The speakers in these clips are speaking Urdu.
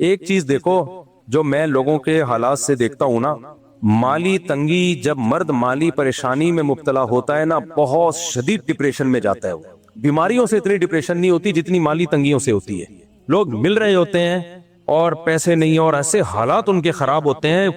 ایک چیز دیکھو جو میں لوگوں کے حالات سے دیکھتا ہوں نا، مالی تنگی، جب مرد مالی پریشانی میں مبتلا ہوتا ہے نا، بہت شدید ڈپریشن میں جاتا ہے وہ۔ بیماریوں سے اتنی ڈپریشن نہیں ہوتی جتنی مالی تنگیوں سے ہوتی ہے۔ لوگ مل رہے ہوتے ہیں اور پیسے نہیں، اور ایسے حالات ان کے خراب ہوتے ہیں۔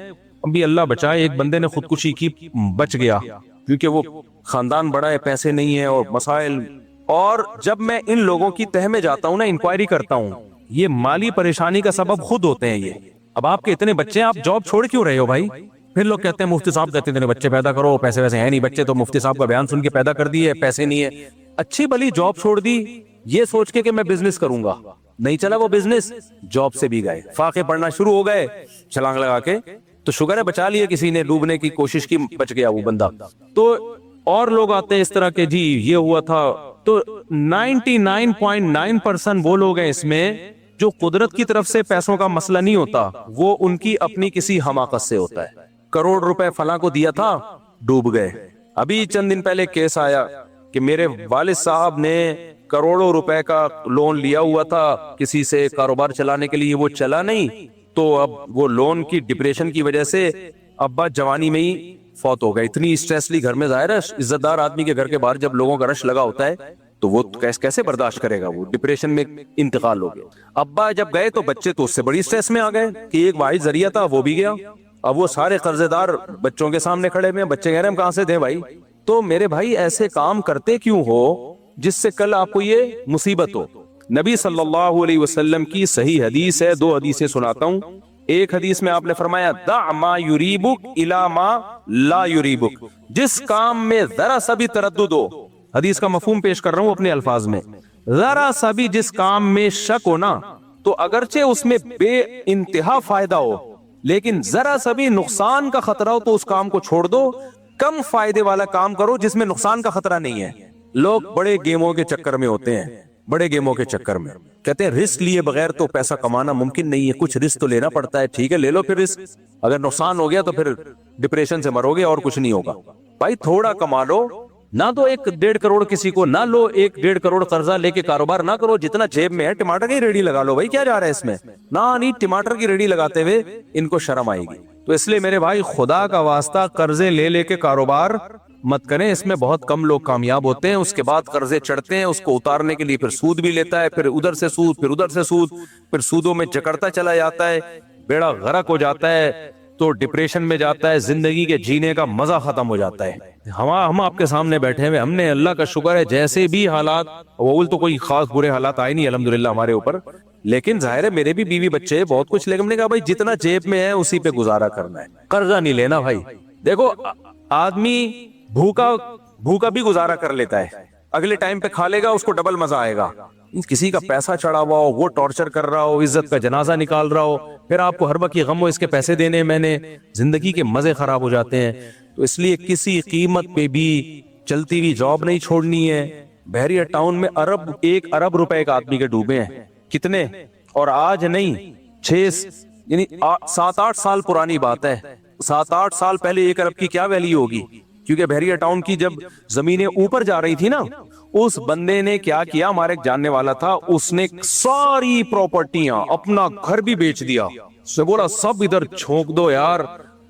ابھی اللہ بچائے، ایک بندے نے خودکشی کی، بچ گیا کیونکہ وہ خاندان بڑا ہے، پیسے نہیں ہے اور مسائل۔ اور جب میں ان لوگوں کی تہ میں جاتا ہوں نا، انکوائری کرتا ہوں، یہ مالی پریشانی کا سبب خود ہوتے ہیں یہ۔ اب آپ کے اتنے بچے ہیں، آپ جاب چھوڑ کیوں رہے ہو بھائی؟ پھر لوگ کہتے ہیں مفتی صاحب کہتے ہیں بچے پیدا کرو، پیسے ویسے ہیں نہیں، بچے تو مفتی صاحب کا بیان سن کے پیدا کر دیے، پیسے نہیں ہے۔ اچھی بھلی جاب چھوڑ دی یہ سوچ کے کہ میں بزنس کروں گا، نہیں چلا وہ بزنس، جاب سے بھی گئے، فاقے پڑھنا شروع ہو گئے چھلانگ لگا کے، تو شکر ہے بچا لیے، کسی نے ڈوبنے کی کوشش کی، بچ گیا وہ بندہ۔ تو اور لوگ آتے ہیں اس طرح کے، جی یہ ہوا تھا۔ تو 99.9% وہ لوگ ہیں اس میں جو قدرت کی طرف سے پیسوں کا مسئلہ نہیں ہوتا، وہ ان کی اپنی کسی حماقت سے ہوتا ہے۔ کروڑ روپے فلاں کو دیا تھا، ڈوب گئے۔ ابھی چند دن پہلے کیس آیا کہ میرے والد صاحب نے کروڑوں روپے کا لون لیا ہوا تھا کسی سے کاروبار چلانے کے لیے، وہ چلا نہیں، تو اب وہ لون کی ڈپریشن کی وجہ سے ابا جوانی میں ہی فوت ہو گئے۔ اتنی اسٹریس لی گھر میں، ظاہر ہے عزت دار آدمی کے گھر کے باہر جب لوگوں کا رش لگا ہوتا ہے تو وہ کیسے برداشت کرے گا، وہ ڈپریشن میں انتقال ہو گیا۔ ابا جب گئے تو بچے تو اس سے بڑی اسٹریس میں آ گئے کہ ایک واحد ذریعہ تھا وہ بھی گیا۔ اب وہ سارے قرضے دار بچوں کے سامنے کھڑے ہوئے ہیں، بچے کہہ رہے ہیں ہم کہاں سے دیں بھائی؟ تو میرے بھائی ایسے کام کرتے کیوں ہو جس سے کل آپ کو یہ مصیبت ہو؟ نبی صلی اللہ علیہ وسلم کی صحیح حدیث ہے، دو حدیثیں سناتا ہوں۔ ایک حدیث میں آپ نے فرمایا دع ما یریبک الی ما لا یریبک، جس کام میں ذرا سا بھی تردد ہو، حدیث کا مفہوم پیش کر رہا ہوں اپنے الفاظ میں، ذرا سا بھی جس کام میں شک ہو نا، تو اگرچہ اس میں بے انتہا فائدہ ہو لیکن ذرا سا بھی نقصان کا خطرہ ہو تو اس کام کو چھوڑ دو، کم فائدے والا کام کرو جس میں نقصان کا خطرہ نہیں ہے۔ لوگ بڑے گیموں کے چکر میں ہوتے ہیں، بڑے گیموں کے چکر میں کہتے ہیں رسک لیے بغیر تو پیسہ کمانا ممکن نہیں ہے، کچھ رسک تو لینا پڑتا ہے، ٹھیک ہے لے لو پھر رسک، اگر نقصان ہو گیا تو پھر ڈپریشن سے مرو گے اور کچھ نہیں ہوگا۔ بھائی تھوڑا کما لو، نہ تو 1-1.5 کروڑ کسی کو، نہ لو 1-1.5 کروڑ قرضہ لے کے کاروبار نہ کرو، جتنا جیب میں ہے ٹماٹر کی ریڑھی لگا لو، بھائی کیا جا رہا ہے اس میں؟ نہ نہیں، ٹماٹر کی ریڑھی لگاتے ہوئے ان کو شرم آئے گی۔ تو اس لیے میرے بھائی خدا کا واسطہ قرضے لے لے کے کاروبار مت کریں، اس میں بہت کم لوگ کامیاب ہوتے ہیں۔ اس کے بعد قرضے چڑھتے ہیں، اس کو اتارنے کے لیے پھر سود بھی لیتا ہے، پھر ادھر سے سود، پھر ادھر سے سود، پھر سودوں میں جکڑتا چلا جاتا ہے، بیڑا غرق ہو جاتا ہے، تو ڈپریشن میں جاتا ہے، زندگی کے جینے کا مزہ ختم ہو جاتا ہے۔ ہم آپ کے سامنے بیٹھے ہوئے، ہم نے اللہ کا شکر ہے جیسے بھی حالات، اول تو کوئی خاص برے حالات آئے نہیں الحمدللہ ہمارے اوپر، لیکن ظاہر ہے میرے بھی بیوی بچے بہت کچھ، لیکن ہم نے کہا بھائی جتنا جیب میں ہے اسی پہ گزارا کرنا ہے، قرضہ نہیں لینا بھائی۔ دیکھو آدمی بھوکا بھی گزارا کر لیتا ہے، اگلے ٹائم پہ کھا لے گا، اس کو ڈبل مزہ آئے گا۔ کسی کا پیسہ چڑھا ہوا ہو، وہ ٹارچر کر رہا ہو، عزت کا جنازہ نکال رہا ہو، پھر آپ کو ہر وقت یہ غم ہو اس کے پیسے دینے میں نے، زندگی کے مزے خراب ہو جاتے ہیں۔ تو اس لیے کسی قیمت پہ بھی چلتی ہوئی جاب نہیں چھوڑنی ہے۔ بحریہ ٹاؤن میں 1 ارب روپے ایک آدمی کے ڈوبے ہیں، کتنے؟ اور آج نہیں، 7-8 سال پرانی بات ہے۔ 7-8 سال پہلے 1 ارب کی کیا ویلیو ہوگی؟ کیونکہ بحریہ ٹاؤن کی جب زمینیں اوپر جا رہی تھی نا، اس بندے نے کیا کیا، ہمارے ایک جاننے والا تھا، اس نے ساری پراپرٹیاں، اپنا گھر بھی بیچ دیا، اس نے بولا سب ادھر چھونک دو یار،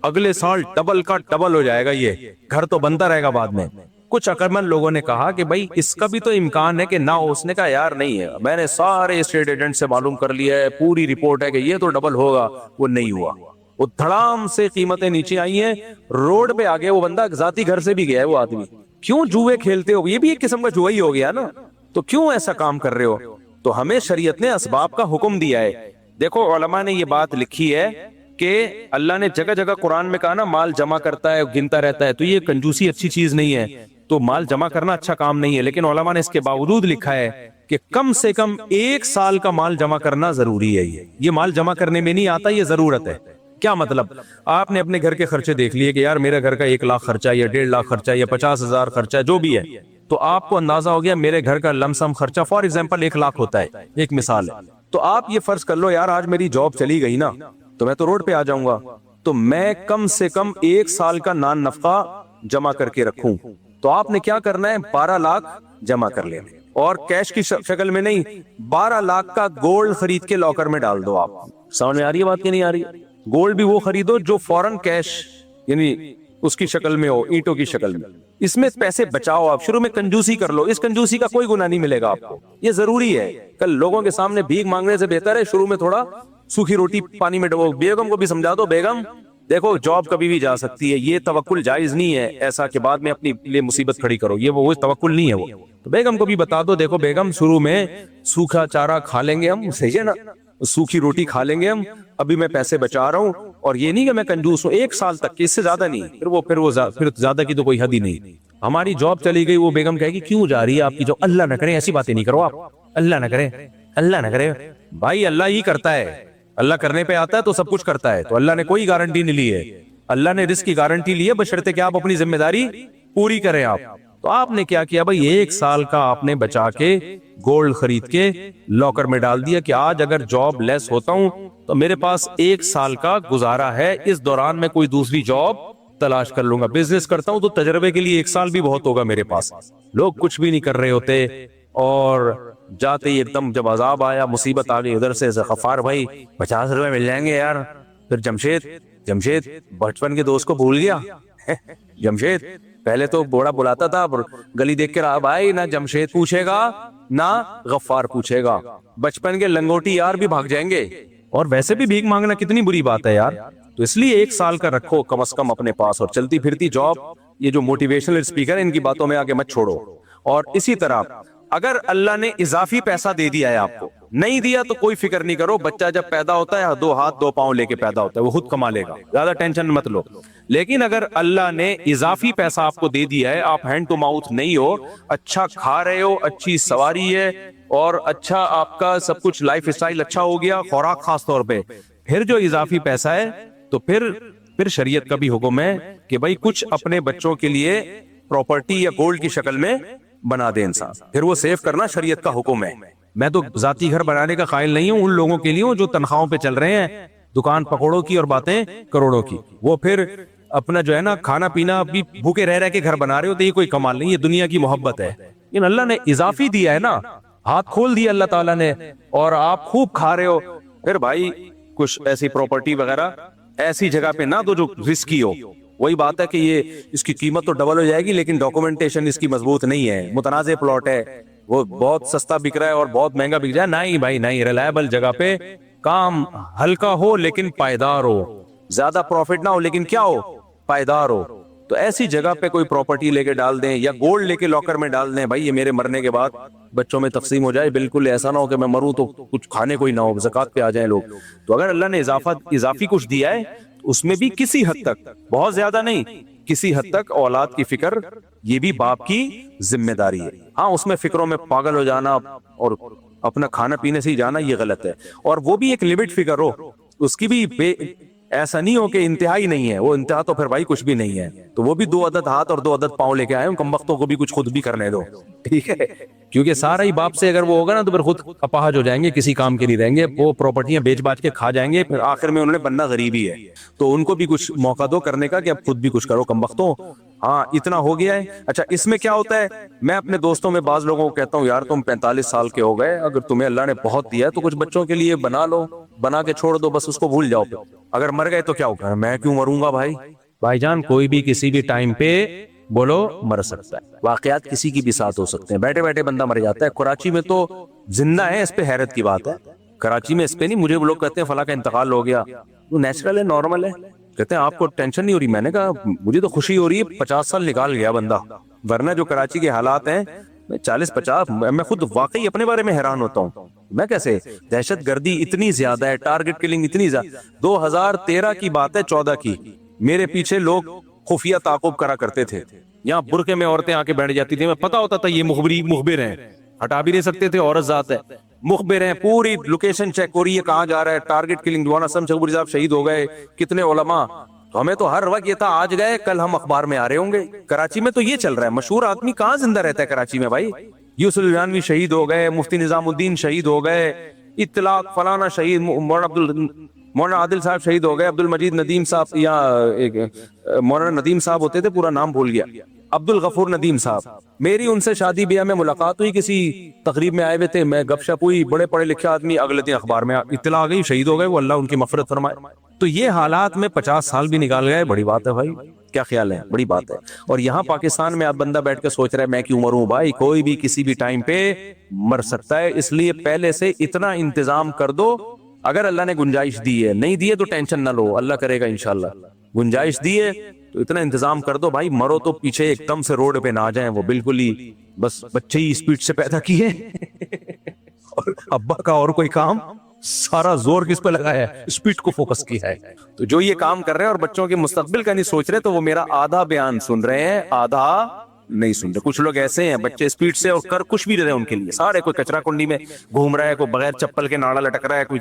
اگلے سال ڈبل کا ڈبل ہو جائے گا، یہ گھر تو بنتا رہے گا بعد میں۔ کچھ عقلمند لوگوں نے کہا کہ بھائی اس کا بھی تو امکان ہے کہ نہ ہو، اس نے کہا یار نہیں ہے، میں نے سارے اسٹیٹ ایجنٹ سے معلوم کر لیا ہے، پوری رپورٹ ہے کہ یہ تو ڈبل ہوگا، وہ نہیں ہوا، وہ دھڑام سے قیمتیں نیچے آئی ہیں، روڈ پہ آگے وہ بندہ ذاتی گھر سے بھی گیا ہے وہ آدمی۔ کیوں جوئے کھیلتے ہو؟ یہ بھی ایک قسم کا جوا ہی ہو گیا نا، تو کیوں ایسا کام کر رہے ہو؟ تو ہمیں شریعت نے اسباب کا حکم دیا ہے۔ دیکھو علماء نے یہ بات لکھی ہے کہ اللہ نے جگہ جگہ قرآن میں کہا نا مال جمع کرتا ہے، گنتا رہتا ہے، تو یہ کنجوسی اچھی چیز نہیں ہے، تو مال جمع کرنا اچھا کام نہیں ہے، لیکن علماء نے اس کے باوجود لکھا ہے کہ کم سے کم 1 سال کا مال جمع کرنا ضروری ہے۔ یہ مال جمع کرنے میں نہیں آتا، یہ ضرورت ہے۔ کیا مطلب؟ آپ نے اپنے گھر کے خرچے دیکھ لیے کہ یار میرا گھر کا 1 لاکھ خرچہ یا 1.5 لاکھ خرچہ یا 50,000 خرچہ جو بھی ہے، تو آپ کو اندازہ ہو گیا میرے گھر کا لم سم خرچہ فار ایگزامپل 1 لاکھ ہوتا ہے، ایک مثال ہے۔ تو آپ یہ فرض کر لو یار آج میری جاب چلی گئی نا تو میں تو روڈ پہ آ جاؤں گا، تو میں کم سے کم 1 سال کا نان نفقہ جمع کر کے رکھوں، تو آپ نے کیا کرنا ہے؟ 12 لاکھ جمع کر لینا، اور کیش کی شکل میں نہیں، 12 لاکھ کا گولڈ خرید کے لاکر میں ڈال دو آپ، سمجھ میں آ رہی ہے بات کہ نہیں آ رہی ہے؟ گولڈ بھی وہ خریدو جو فوراً کیش یعنی اس کی شکل میں ہو، اینٹوں کی شکل میں. اس میں پیسے بچاؤ. آپ شروع میں کنجوسی کر لو، اس کنجوسی کا کوئی گناہ نہیں ملے گا آپ کو. یہ ضروری ہے. کل لوگوں کے سامنے بھیک مانگنے سے بہتر ہے شروع میں تھوڑا سوکھی روٹی پانی میں ڈبو. بیگم کو بھی سمجھا دو، بیگم دیکھو جاب کبھی بھی جا سکتی ہے، یہ توکل جائز نہیں ہے ایسا کہ بعد میں اپنی لیے مصیبت کھڑی کرو. یہ وہ توکل نہیں ہے. وہ تو بیگم کو بھی بتا دو، دیکھو بیگم شروع میں سوکھا چارہ کھا لیں گے ہم، صحیح ہے نا، سوکھی روٹی کھا لیں گے ہم، ابھی میں پیسے بچا رہا ہوں. اور یہ نہیں کہ میں کنجوس ہوں، 1 سال تک، اس سے زیادہ نہیں. پھر زیادہ کی تو کوئی حد ہی نہیں. ہماری جاب چلی گئی، وہ بیگم کہے گی کیوں جا رہی ہے آپ کی جاب؟ اللہ نہ کرے ایسی باتیں نہیں کرو آپ، اللہ نہ کرے، اللہ نہ کرے. بھائی اللہ ہی کرتا ہے، اللہ کرنے پہ آتا ہے تو سب کچھ کرتا ہے. تو اللہ نے کوئی گارنٹی نہیں لی ہے. اللہ نے رزق کی گارنٹی لی ہے بشرطے کہ آپ اپنی ذمہ داری پوری کریں. آپ تو آپ نے کیا کیا بھائی، 1 سال کا آپ نے بچا کے گولڈ خرید کے لاکر میں ڈال دیا کہ آج اگر جاب لیس ہوتا ہوں تو میرے پاس 1 سال کا گزارا ہے، اس دوران میں کوئی دوسری جاب تلاش کر لوں گا. بزنس کرتا ہوں تو تجربے کے لیے 1 سال بھی بہت ہوگا میرے پاس. لوگ کچھ بھی نہیں کر رہے ہوتے اور جاتے ہی ایک دم جب عذاب آیا، مصیبت آ گئی ادھر سے، غفار بھائی 50 روپے مل جائیں گے یار. پھر جمشید بچپن کے دوست کو بھول گیا. جمشید پہلے تو بوڑا بلاتا تھا، گلی دیکھ کے رہا بھائی، نہ جمشید پوچھے گا نہ غفار پوچھے گا. بچپن کے لنگوٹی یار بھی بھاگ جائیں گے. اور ویسے بھی بھیک مانگنا کتنی بری بات ہے یار. تو اس لیے 1 سال کا رکھو کم از کم اپنے پاس. اور چلتی پھرتی جاب، یہ جو موٹیویشنل اسپیکر ان کی باتوں میں آگے مت چھوڑو. اور اسی طرح اگر اللہ نے اضافی پیسہ دے دیا ہے آپ کو، نہیں دیا تو کوئی فکر نہیں کرو. بچہ جب پیدا ہوتا ہے 2 ہاتھ 2 پاؤں لے کے پیدا ہوتا ہے، وہ خود کما لے گا، زیادہ ٹینشن مت لو. لیکن اگر اللہ نے اضافی پیسہ آپ کو دے دیا ہے، آپ ہینڈ ٹو ماؤتھ نہیں ہو، اچھا کھا رہے ہو، اچھی سواری ہے اور اچھا آپ کا سب کچھ لائف اسٹائل اچھا ہو گیا، خوراک خاص طور پہ، پھر جو اضافی پیسہ ہے تو پھر شریعت کا بھی حکم ہے کہ بھائی کچھ اپنے بچوں کے لیے پراپرٹی یا گولڈ کی شکل میں بنا دے انسان. پھر وہ سیو کرنا شریعت کا حکم ہے. میں تو ذاتی گھر بنانے کا قائل نہیں ہوں، ان لوگوں کے لیے ہوں جو تنخواہوں پہ چل رہے ہیں، دکان پکوڑوں کی اور باتیں کروڑوں کی. وہ پھر اپنا جو ہے نا کھانا پینا بھی بھوکے رہ کے گھر بنا رہے ہو تو یہ کوئی کمال نہیں، یہ دنیا کی محبت ہے. لیکن اللہ نے اضافی دیا ہے نا، ہاتھ کھول دیا اللہ تعالیٰ نے، اور آپ خوب کھا رہے ہو. پھر بھائی کچھ ایسی پراپرٹی وغیرہ ایسی جگہ پہ نہ دو جو رسکی ہو. وہی بات ہے کہ یہ اس کی قیمت تو ڈبل ہو جائے گی لیکن ڈاکومنٹیشن اس کی مضبوط نہیں ہے، متنازع پلاٹ ہے، وہ بہت سستا بک رہا ہے اور بہت مہنگا بک جائے. نہیں بھائی نہیں، ریلائبل جگہ پہ کام ہلکا ہو لیکن پائیدار ہو، زیادہ پروفٹ نہ ہو لیکن کیا ہو، پائیدار ہو. تو ایسی جگہ پہ کوئی پراپرٹی لے کے ڈال دیں یا گولڈ لے کے لاکر میں ڈال دیں. بھائی یہ میرے مرنے کے بعد بچوں میں تقسیم ہو جائے، بالکل ایسا نہ ہو کہ میں مروں تو کچھ کھانے کوئی نہ ہو، زکوٰۃ پہ آ جائیں لوگ. تو اگر اللہ نے اضافی کچھ دیا ہے اس میں بھی کسی حد تک، بہت زیادہ نہیں، کسی حد تک اولاد کی فکر یہ بھی باپ کی ذمہ داری ہے. ہاں اس میں فکروں میں پاگل ہو جانا اور اپنا کھانا پینے سے ہی جانا یہ غلط ہے، اور وہ بھی ایک لمٹ فکر ہو اس کی بھی. ایسا نہیں ہو کہ انتہائی نہیں ہے، وہ انتہا تو پھر بھائی کچھ بھی نہیں ہے. تو وہ بھی 2 عدد ہاتھ اور 2 عدد پاؤں لے کے آئے ہوں، کم وقتوں کو بھی کچھ خود بھی کرنے دو، ٹھیک ہے؟ کیونکہ سارا ہی باپ سے اگر وہ ہوگا نا تو پھر خود اپاہج ہو جائیں گے، کسی کام کے نہیں رہیں گے، وہ پراپرٹیاں بیچ باچ کے کھا جائیں گے، پھر آخر میں انہوں نے بننا غریب ہی ہے. تو ان کو بھی کچھ موقع دو کرنے کا کہ اب خود بھی کچھ کرو کم وقتوں. ہاں اتنا ہو گیا ہے. اچھا اس میں کیا ہوتا ہے، میں اپنے دوستوں میں بعض لوگوں کو کہتا ہوں یار تم 45 سال کے ہو گئے، اگر تمہیں اللہ نے بہت دیا ہے تو کچھ بچوں کے لیے بنا لو، بنا کے چھوڑ دو، بس اس کو بھول جاؤ. اگر مر گئے تو کیا ہوگا، میں کیوں مروں گا بھائی جان. کوئی بھی کسی بھی ٹائم پہ بولو مر سکتا ہے. واقعات کسی کی بھی ساتھ ہو سکتے ہیں، بیٹھے بیٹھے بندہ مر جاتا ہے. کراچی میں تو زندہ ہے، اس پہ حیرت کی بات ہے. کراچی میں اس پہ نہیں، مجھے وہ لوگ کہتے ہیں فلاں کا انتقال ہو گیا، وہ نیچرل ہے، نارمل ہے. کہتے ہیں آپ کو ٹینشن نہیں ہو رہی؟ میں نے کہا مجھے تو خوشی ہو رہی ہے، 50 سال نکال گیا بندہ. ورنہ جو کراچی کے حالات ہیں 40-50، میں خود واقعی اپنے بارے میں حیران ہوتا ہوں. میں کیسے، دہشت گردی اتنی زیادہ ہے، ٹارگٹ کلنگ اتنی زیادہ. 2013 کی بات ہے، 14 کی، میرے پیچھے لوگ خفیہ تعاقب کرا کرتے تھے. یہاں برقعے میں عورتیں آ کے بیٹھ جاتی تھیں، میں پتا ہوتا تھا یہ مخبر ہیں، ہٹا بھی نہیں سکتے تھے، عورت ذات ہے، مخبر ہیں. پوری لوکیشن چیک ہو رہی ہے کہاں جا رہا ہے. ٹارگٹ کلنگ، مولانا اسلم شغبری صاحب شہید ہو گئے، کتنے علماء. تو ہمیں تو ہر وقت یہ تھا آج گئے کل ہم اخبار میں آ رہے ہوں گے. کراچی میں تو یہ چل رہا ہے. مشہور آدمی کہاں زندہ رہتا ہے کراچی میں بھائی؟ یوسف الجانوی شہید ہو گئے، مفتی نظام الدین شہید ہو گئے، اطلاق فلانا شہید، مولانا عادل صاحب شہید ہو گئے، عبد المجید ندیم صاحب، یا مولانا ندیم صاحب ہوتے تھے، پورا نام بھول گیا. عبد الغفور ندیم صاحب، میری ان سے شادی بیاہ میں ملاقات ہوئی، کسی تقریب میں آئے ہوئے تھے، میں گپ شپ ہوئی، بڑے پڑھے لکھے آدمی، اگلے دن اخبار میں اطلاع آ گئی شہید ہو گئے، وہ اللہ ان کی مغفرت فرمائے۔ تو یہ حالات میں 50 سال بھی نکال گئے، بڑی بات ہے بھائی، کیا خیال ہے؟ بڑی بات ہے۔ اور یہاں پاکستان میں اب بندہ بیٹھ کے سوچ رہا ہے میں کیوں مروں؟ بھائی کوئی بھی کسی بھی ٹائم پہ مر سکتا ہے، اس لیے پہلے سے اتنا انتظام کر دو۔ اگر اللہ نے گنجائش دی ہے، نہیں دی ہے تو ٹینشن نہ لو، اللہ کرے گا انشاءاللہ۔ گنجائش دی ہے تو اتنا انتظام کر دو بھائی، مرو تو پیچھے ایک دم سے روڈ پہ نہ آ جائیں، وہ بالکل ہی بس بچے ہی اسپیڈ سے پیدا کیے اور ابا کا اور کوئی کام، سارا زور کس پہ لگایا ہے؟ اسپیڈ کو فوکس کیا ہے۔ تو جو یہ کام کر رہے ہیں اور بچوں کے مستقبل کا نہیں سوچ رہے، تو وہ میرا آدھا بیان سن رہے ہیں، آدھا نہیں سن رہے۔ کچھ لوگ ایسے ہیں بچے اسپیڈ سے اور کر کچھ بھی رہے ہیں ان کے لیے، سارے کوئی کچرا کنڈی میں گھوم رہا ہے، کوئی بغیر چپل کے ناڑا لٹک رہا ہے، کوئی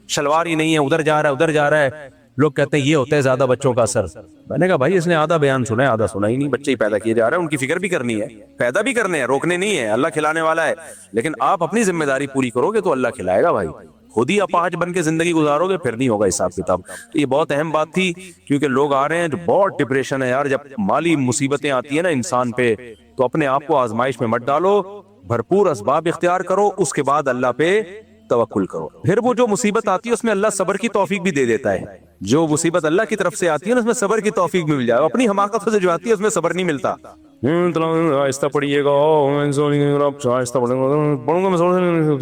شلوار ہی نہیں ہے، ادھر جا رہا ہے ادھر جا رہا ہے۔ لوگ کہتے ہیں یہ ہوتا ہے زیادہ بچوں کا اثر۔ میں نے کہا بھائی اس نے آدھا بیان سنا ہے، آدھا سنا ہی نہیں۔ بچے ہی پیدا کیے جا رہے ہیں، ان کی فکر بھی کرنی ہے، پیدا بھی کرنے ہیں، روکنے نہیں ہے، اللہ کھلانے والا ہے، لیکن آپ اپنی ذمہ داری پوری کرو گے تو اللہ کھلائے گا بھائی۔ خود ہی اپاہج بن کے زندگی گزارو گے پھر نہیں ہوگا حساب کتاب۔ تو یہ بہت اہم بات تھی، کیونکہ لوگ آ رہے ہیں جو بہت ڈپریشن ہے یار، جب مالی مصیبتیں آتی ہیں نا انسان پہ، تو اپنے آپ کو آزمائش میں مت ڈالو، بھرپور اسباب اختیار کرو، اس کے بعد اللہ پہ توکل کرو۔ پھر وہ جو مصیبت آتی ہے اس میں اللہ صبر کی توفیق بھی دے دیتا ہے۔ جو مصیبت اللہ کی طرف سے آتی ہے نا اس میں صبر کی توفیق بھی مل جائے، اپنی حماقت سے جو آتی ہے اس میں صبر نہیں ملتا۔ آہستہ پڑھیے گا، آہستہ پڑھوں گا،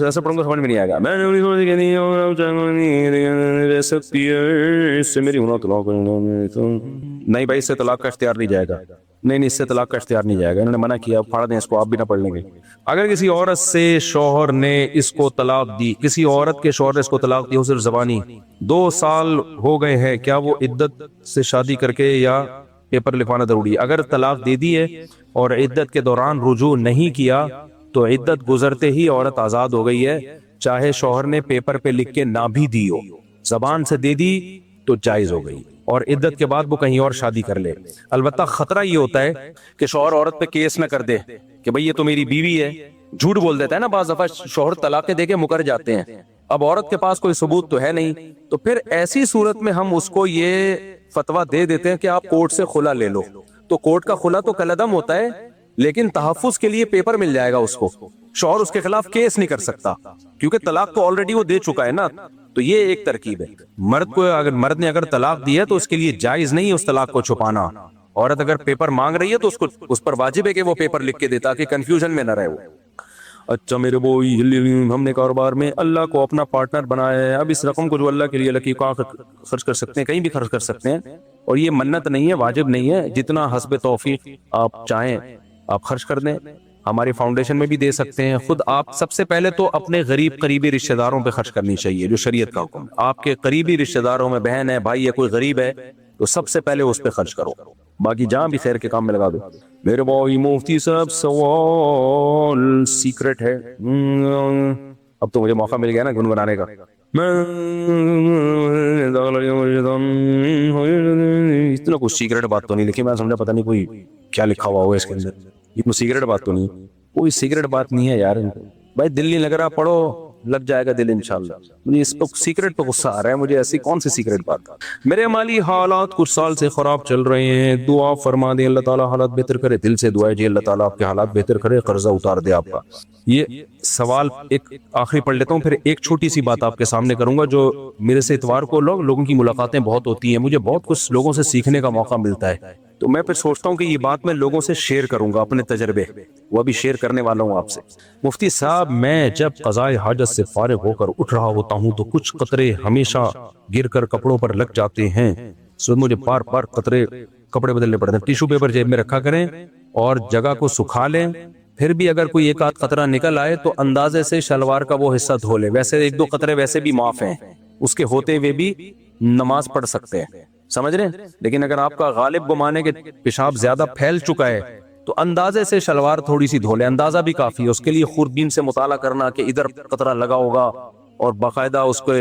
ایسے پڑھوں گا سمجھ میں نہیں آئے گا، میں اس سے میری نہیں بھائی، اس سے طلاق کا اختیار نہیں جائے گا، نہیں اس سے طلاق کا اختیار نہیں جائے گا، انہوں نے منع کیا، پھاڑ دیں اس کو، آپ بھی نہ پڑھ لیں گے۔ اگر کسی عورت سے شوہر نے اس کو طلاق دی، کسی عورت کے شوہر نے اس کو طلاق دی ہو صرف زبانی، 2 سال ہو گئے ہیں، کیا وہ عدت سے شادی کر کے یا پیپر لکھوانا ضروری ہے؟ اگر طلاق دے دی ہے اور عدت کے دوران رجوع نہیں کیا تو عدت گزرتے ہی عورت آزاد ہو گئی ہے، چاہے شوہر نے پیپر پہ لکھ کے نہ بھی دی ہو، زبان سے دے دی تو جائز ہو گئی، اور عدت کے بعد وہ کہیں اور شادی کر لے۔ البتہ خطرہ یہ ہوتا ہے کہ شوہر عورت پہ کیس نہ کر دے کہ بھئی یہ تو میری بیوی ہے، جھوٹ بول دیتا ہے نا، بعض دفعہ شوہر طلاقیں دے کے مکر جاتے ہیں، اب عورت کے پاس کوئی ثبوت تو ہے نہیں، تو پھر ایسی صورت میں ہم اس کو یہ فتویٰ دے دیتے ہیں کہ آپ کورٹ سے خلا لے لو۔ تو کورٹ کا خلا تو کالعدم ہوتا ہے، لیکن تحفظ کے لیے پیپر مل جائے گا اس کو، شوہر اس کے خلاف کیس نہیں کر سکتا کیونکہ طلاق تو آلریڈی وہ دے چکا ہے نا۔ تو یہ ایک ترکیب ہے۔ مرد نے اگر طلاق دی ہے تو اس کے لیے جائز نہیں اس طلاق کو چھپانا۔ عورت اگر پیپر مانگ رہی ہے تو اس پر واجب ہے کہ وہ پیپر لکھ کے دے تاکہ کنفیوژن میں نہ رہے وہ۔ اچھا میرے بھائی، ہم نے کاروبار میں اللہ کو اپنا پارٹنر بنایا ہے، اب اس رقم کو جو اللہ کے لیے لکی کہاں خرچ کر سکتے ہیں؟ کہیں بھی خرچ کر سکتے ہیں، اور یہ منت نہیں ہے، واجب نہیں ہے، جتنا حسب توفیق آپ چاہیں آپ خرچ کر دیں، ہماری فاؤنڈیشن میں بھی دے سکتے ہیں۔ خود آپ سب سے پہلے تو اپنے قریبی رشتہ داروں پہ خرچ کرنی چاہیے، جو شریعت کا حکم ہے۔ آپ کے قریبی رشتہ داروں میں بہن ہے، بھائی ہے، کوئی غریب ہے، تو سب سے پہلے اس پہ خرچ کرو، باقی جہاں بھی خیر کے کام میں لگا دو۔ میرے بھائی مفتی صاحب سوال سیکرٹ ہے، اب تو مجھے موقع مل گیا نا گنگنانے کا۔ اتنا کچھ سیکرٹ بات تو نہیں لکھی، میں سمجھا پتہ نہیں کوئی کیا لکھا ہوا اس کے اندر، اتنا سیکرٹ بات تو نہیں، کوئی سیکرٹ بات نہیں ہے یار بھائی، دل نہیں لگ رہا پڑھو، لگ جائے گا دل انشاءاللہ۔ مجھے اس پر سیکرٹ پہ غصہ آ رہا ہے مجھے، ایسی کون سی سیکرٹ بات؟ میرے مالی حالات کچھ سال سے خراب چل رہے ہیں، دعا فرما دیں اللہ تعالیٰ حالات بہتر کرے، دل سے دعا ہے جی اللہ تعالیٰ آپ کے حالات بہتر کرے، قرضہ اتار دے آپ کا۔ یہ سوال ایک آخری پڑھ لیتا ہوں، پھر ایک چھوٹی سی بات آپ کے سامنے کروں گا۔ جو میرے سے اتوار کو لوگوں کی ملاقاتیں بہت ہوتی ہیں، مجھے بہت کچھ لوگوں سے سیکھنے کا موقع ملتا ہے، تو میں پھر سوچتا ہوں کہ یہ بات میں لوگوں سے شیئر کروں گا، اپنے تجربے وہ بھی شیئر کرنے والا ہوں آپ سے۔ مفتی صاحب، میں جب قضائے حاجت سے فارغ ہو کر اٹھ رہا ہوتا ہوں تو کچھ قطرے ہمیشہ گر کر کپڑوں پر لگ جاتے ہیں، سو مجھے بار بار کپڑے بدلنے پڑتے ہیں۔ ٹیشو پیپر جیب میں رکھا کریں اور جگہ کو سکھا لیں، پھر بھی اگر کوئی ایک آدھ قطرہ نکل آئے تو اندازے سے شلوار کا وہ حصہ دھو لیں، ویسے 1-2 قطرے ویسے بھی معاف ہیں، اس کے ہوتے ہوئے بھی نماز پڑھ سکتے ہیں، سمجھ رہے ہیں؟ لیکن اگر آپ کا غالب گمانے کے پیشاب زیادہ پھیل چکا ہے تو اندازے سے شلوار تھوڑی سی دھو لیں، اندازہ بھی کافی ہے، اس کے لیے خوردبین سے مطالعہ کرنا کہ ادھر قطرہ لگا ہوگا اور باقاعدہ اس کو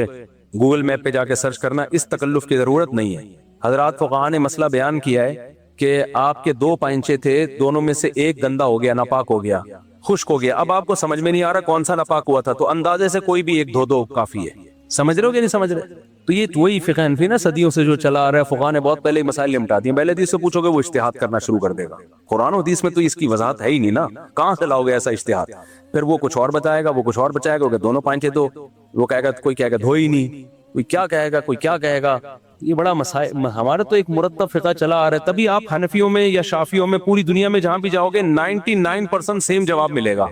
گوگل میپ پہ جا کے سرچ کرنا، اس تکلف کی ضرورت نہیں ہے۔ حضرات فقہاء نے مسئلہ بیان کیا ہے کہ آپ کے 2 پائنچے تھے، دونوں میں سے ایک گندا ہو گیا، ناپاک ہو گیا، خشک ہو گیا، اب آپ کو سمجھ میں نہیں آ رہا کون سا ناپاک ہوا تھا، تو اندازے سے کوئی بھی ایک دھو دو کافی ہے۔ سمجھ رہے ہو کہ نہیں سمجھ رہے؟ تو یہ وہی فقہ حنفی نا صدیوں سے جو چلا آ رہا ہے، فقہاء نے بہت پہلے ہی مسائل نمٹا دیے. پہلے حدیث سے پوچھو گے وہ اجتہاد کرنا شروع کر دے گا. قرآن و حدیث میں تو اس کی وضاحت ہے ہی نہیں نا، کہاں سے لاؤ گے ایسا اجتہاد؟ پھر وہ کچھ اور بتائے گا، وہ کچھ اور بچائے گا کہ دونوں پانچے دو، وہ کہے گا کوئی کہے گا دھو ہی نہیں، کوئی کیا کہے گا، کوئی کیا کہے گا. یہ بڑا مسائل. ہمارا تو ایک مرتب فقہ چلا آ رہا ہے، تبھی آپ حنفیوں میں یا شافیوں میں پوری دنیا میں جہاں بھی جاؤ گے 99% سیم جواب ملے گا.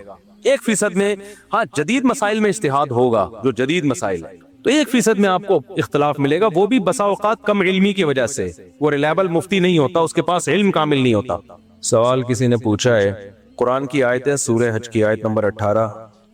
1% میں ہاں جدید مسائل میں اجتہاد ہوگا، جو جدید مسائل ہے تو 1% میں آپ کو اختلاف ملے گا، وہ بھی بسا اوقات کم علمی کی وجہ سے. وہ ریلائبل مفتی نہیں ہوتا، اس کے پاس علم کامل نہیں ہوتا. سوال کسی نے پوچھا ہے، قرآن کی آیت ہے سورہ حج کی آیت نمبر 18،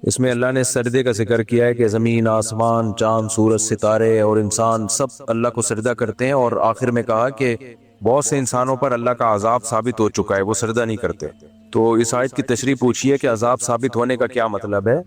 اس میں اللہ نے سجدے کا ذکر کیا ہے کہ زمین، آسمان، چاند، سورج، ستارے اور انسان سب اللہ کو سجدہ کرتے ہیں، اور آخر میں کہا کہ بہت سے انسانوں پر اللہ کا عذاب ثابت ہو چکا ہے، وہ سجدہ نہیں کرتے. تو اس آیت کی تشریح پوچھیے کہ عذاب ثابت ہونے کا کیا مطلب ہے.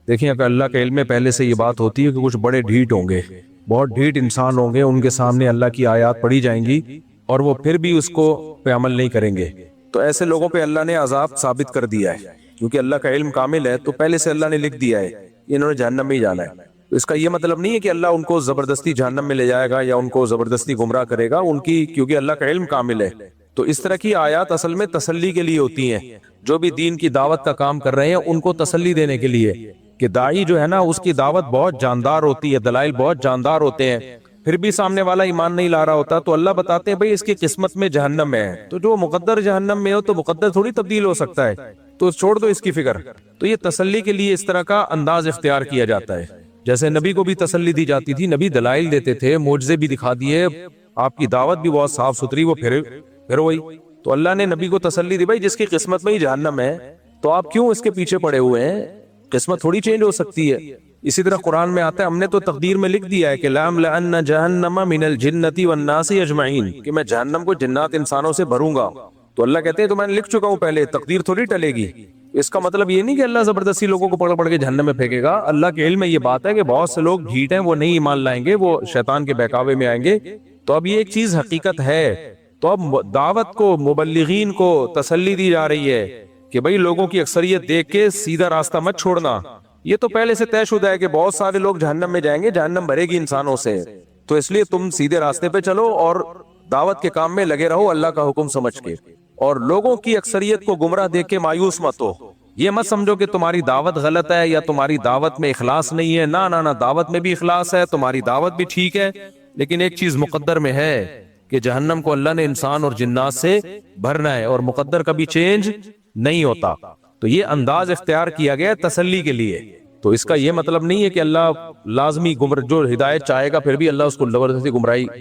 دیکھیں اگر اللہ کے علم میں پہلے سے یہ بات ہوتی ہے کہ کچھ بڑے ڈھیٹ ہوں گے، بہت ڈھیٹ انسان ہوں گے، ان کے سامنے اللہ کی آیات پڑھی جائیں گی اور وہ پھر بھی اس کو پہ عمل نہیں کریں گے، تو ایسے لوگوں پہ اللہ نے عذاب ثابت کر دیا ہے. کیونکہ اللہ کا علم کامل ہے تو پہلے سے اللہ نے لکھ دیا ہے انہوں نے جہنم میں ہی جانا ہے. تو اس کا یہ مطلب نہیں ہے کہ اللہ ان کو زبردستی جہنم میں لے جائے گا یا ان کو زبردستی گمراہ کرے گا ان کی، کیونکہ اللہ کا علم کامل ہے. تو اس طرح کی آیات اصل میں تسلی کے لیے ہوتی ہیں. جو بھی دین کی دعوت کا کام کر رہے ہیں ان کو تسلی دینے کے لیے کہ داعی جو ہے نا اس کی دعوت بہت جاندار ہوتی ہے، دلائل بہت جاندار ہوتے ہیں، پھر بھی سامنے والا ایمان نہیں لا رہا ہوتا تو اللہ بتاتے ہیں بھئی اس کی قسمت میں جہنم ہے، تو جو مقدر جہنم میں ہو تو مقدر تھوڑی تبدیل ہو سکتا ہے، تو چھوڑ دو اس کی فکر. تو یہ تسلی کے لیے اس طرح کا انداز اختیار کیا جاتا ہے. جیسے نبی کو بھی تسلی دی جاتی تھی، نبی دلائل دیتے تھے، معجزے بھی دکھا دیے، آپ کی دعوت بھی بہت صاف ستھری، وہ پھر وہی. تو اللہ نے نبی کو تسلی دی بھائی جس کی قسمت میں ہی جہنم ہے تو آپ کیوں اس کے پیچھے پڑے ہوئے ہیں، قسمت تھوڑی چینج ہو سکتی ہے. اسی طرح قرآن میں آتا ہے ہم نے تو تقدیر میں لکھ دیا ہے کہ لَأَمْلَأَنَّ جَهَنَّمَ مِنَ الْجِنَّةِ وَالنَّاسِ أَجْمَعِينَ، کہ میں جہنم کو جنات انسانوں سے بھروں گا. تو اللہ کہتے ہیں تو میں نے لکھ چکا ہوں پہلے، تقدیر تھوڑی ٹلے گی. اس کا مطلب یہ نہیں کہ اللہ زبردستی لوگوں کو پکڑ کے جہنم میں پھینکے گا. اللہ کے علم میں یہ بات ہے کہ بہت سے لوگ ڈھیٹ ہیں، وہ نہیں ایمان لائیں گے، وہ شیطان کے بہکاوے میں آئیں گے. تو اب یہ ایک چیز حقیقت ہے. تو اب دعوت کو، مبلغین کو تسلی دی جا رہی ہے کہ بھئی لوگوں کی اکثریت دیکھ کے سیدھا راستہ مت چھوڑنا. یہ تو پہلے سے طے شدہ ہے کہ بہت سارے لوگ جہنم میں جائیں گے، جہنم بھرے گی انسانوں سے، تو اس لیے تم سیدھے راستے پہ چلو اور دعوت کے کام میں لگے رہو اللہ کا حکم سمجھ کے، اور لوگوں کی اکثریت کو گمراہ دیکھ کے مایوس مت ہو. یہ مت سمجھو کہ تمہاری دعوت غلط ہے یا تمہاری دعوت میں اخلاص نہیں ہے. نہ دعوت میں بھی اخلاص ہے، تمہاری دعوت بھی ٹھیک ہے، لیکن ایک چیز مقدر میں ہے کہ جہنم کو اللہ نے انسان اور جنات سے بھرنا ہے، اور مقدر کبھی چینج نہیں ہوتا. تو یہ انداز اختیار کیا گیا تسلی کے لیے. تو اس کا یہ مطلب نہیں ہے کہ اللہ لازمی جو ہدایت چاہے گا پھر بھی اللہ اس کو زبردستی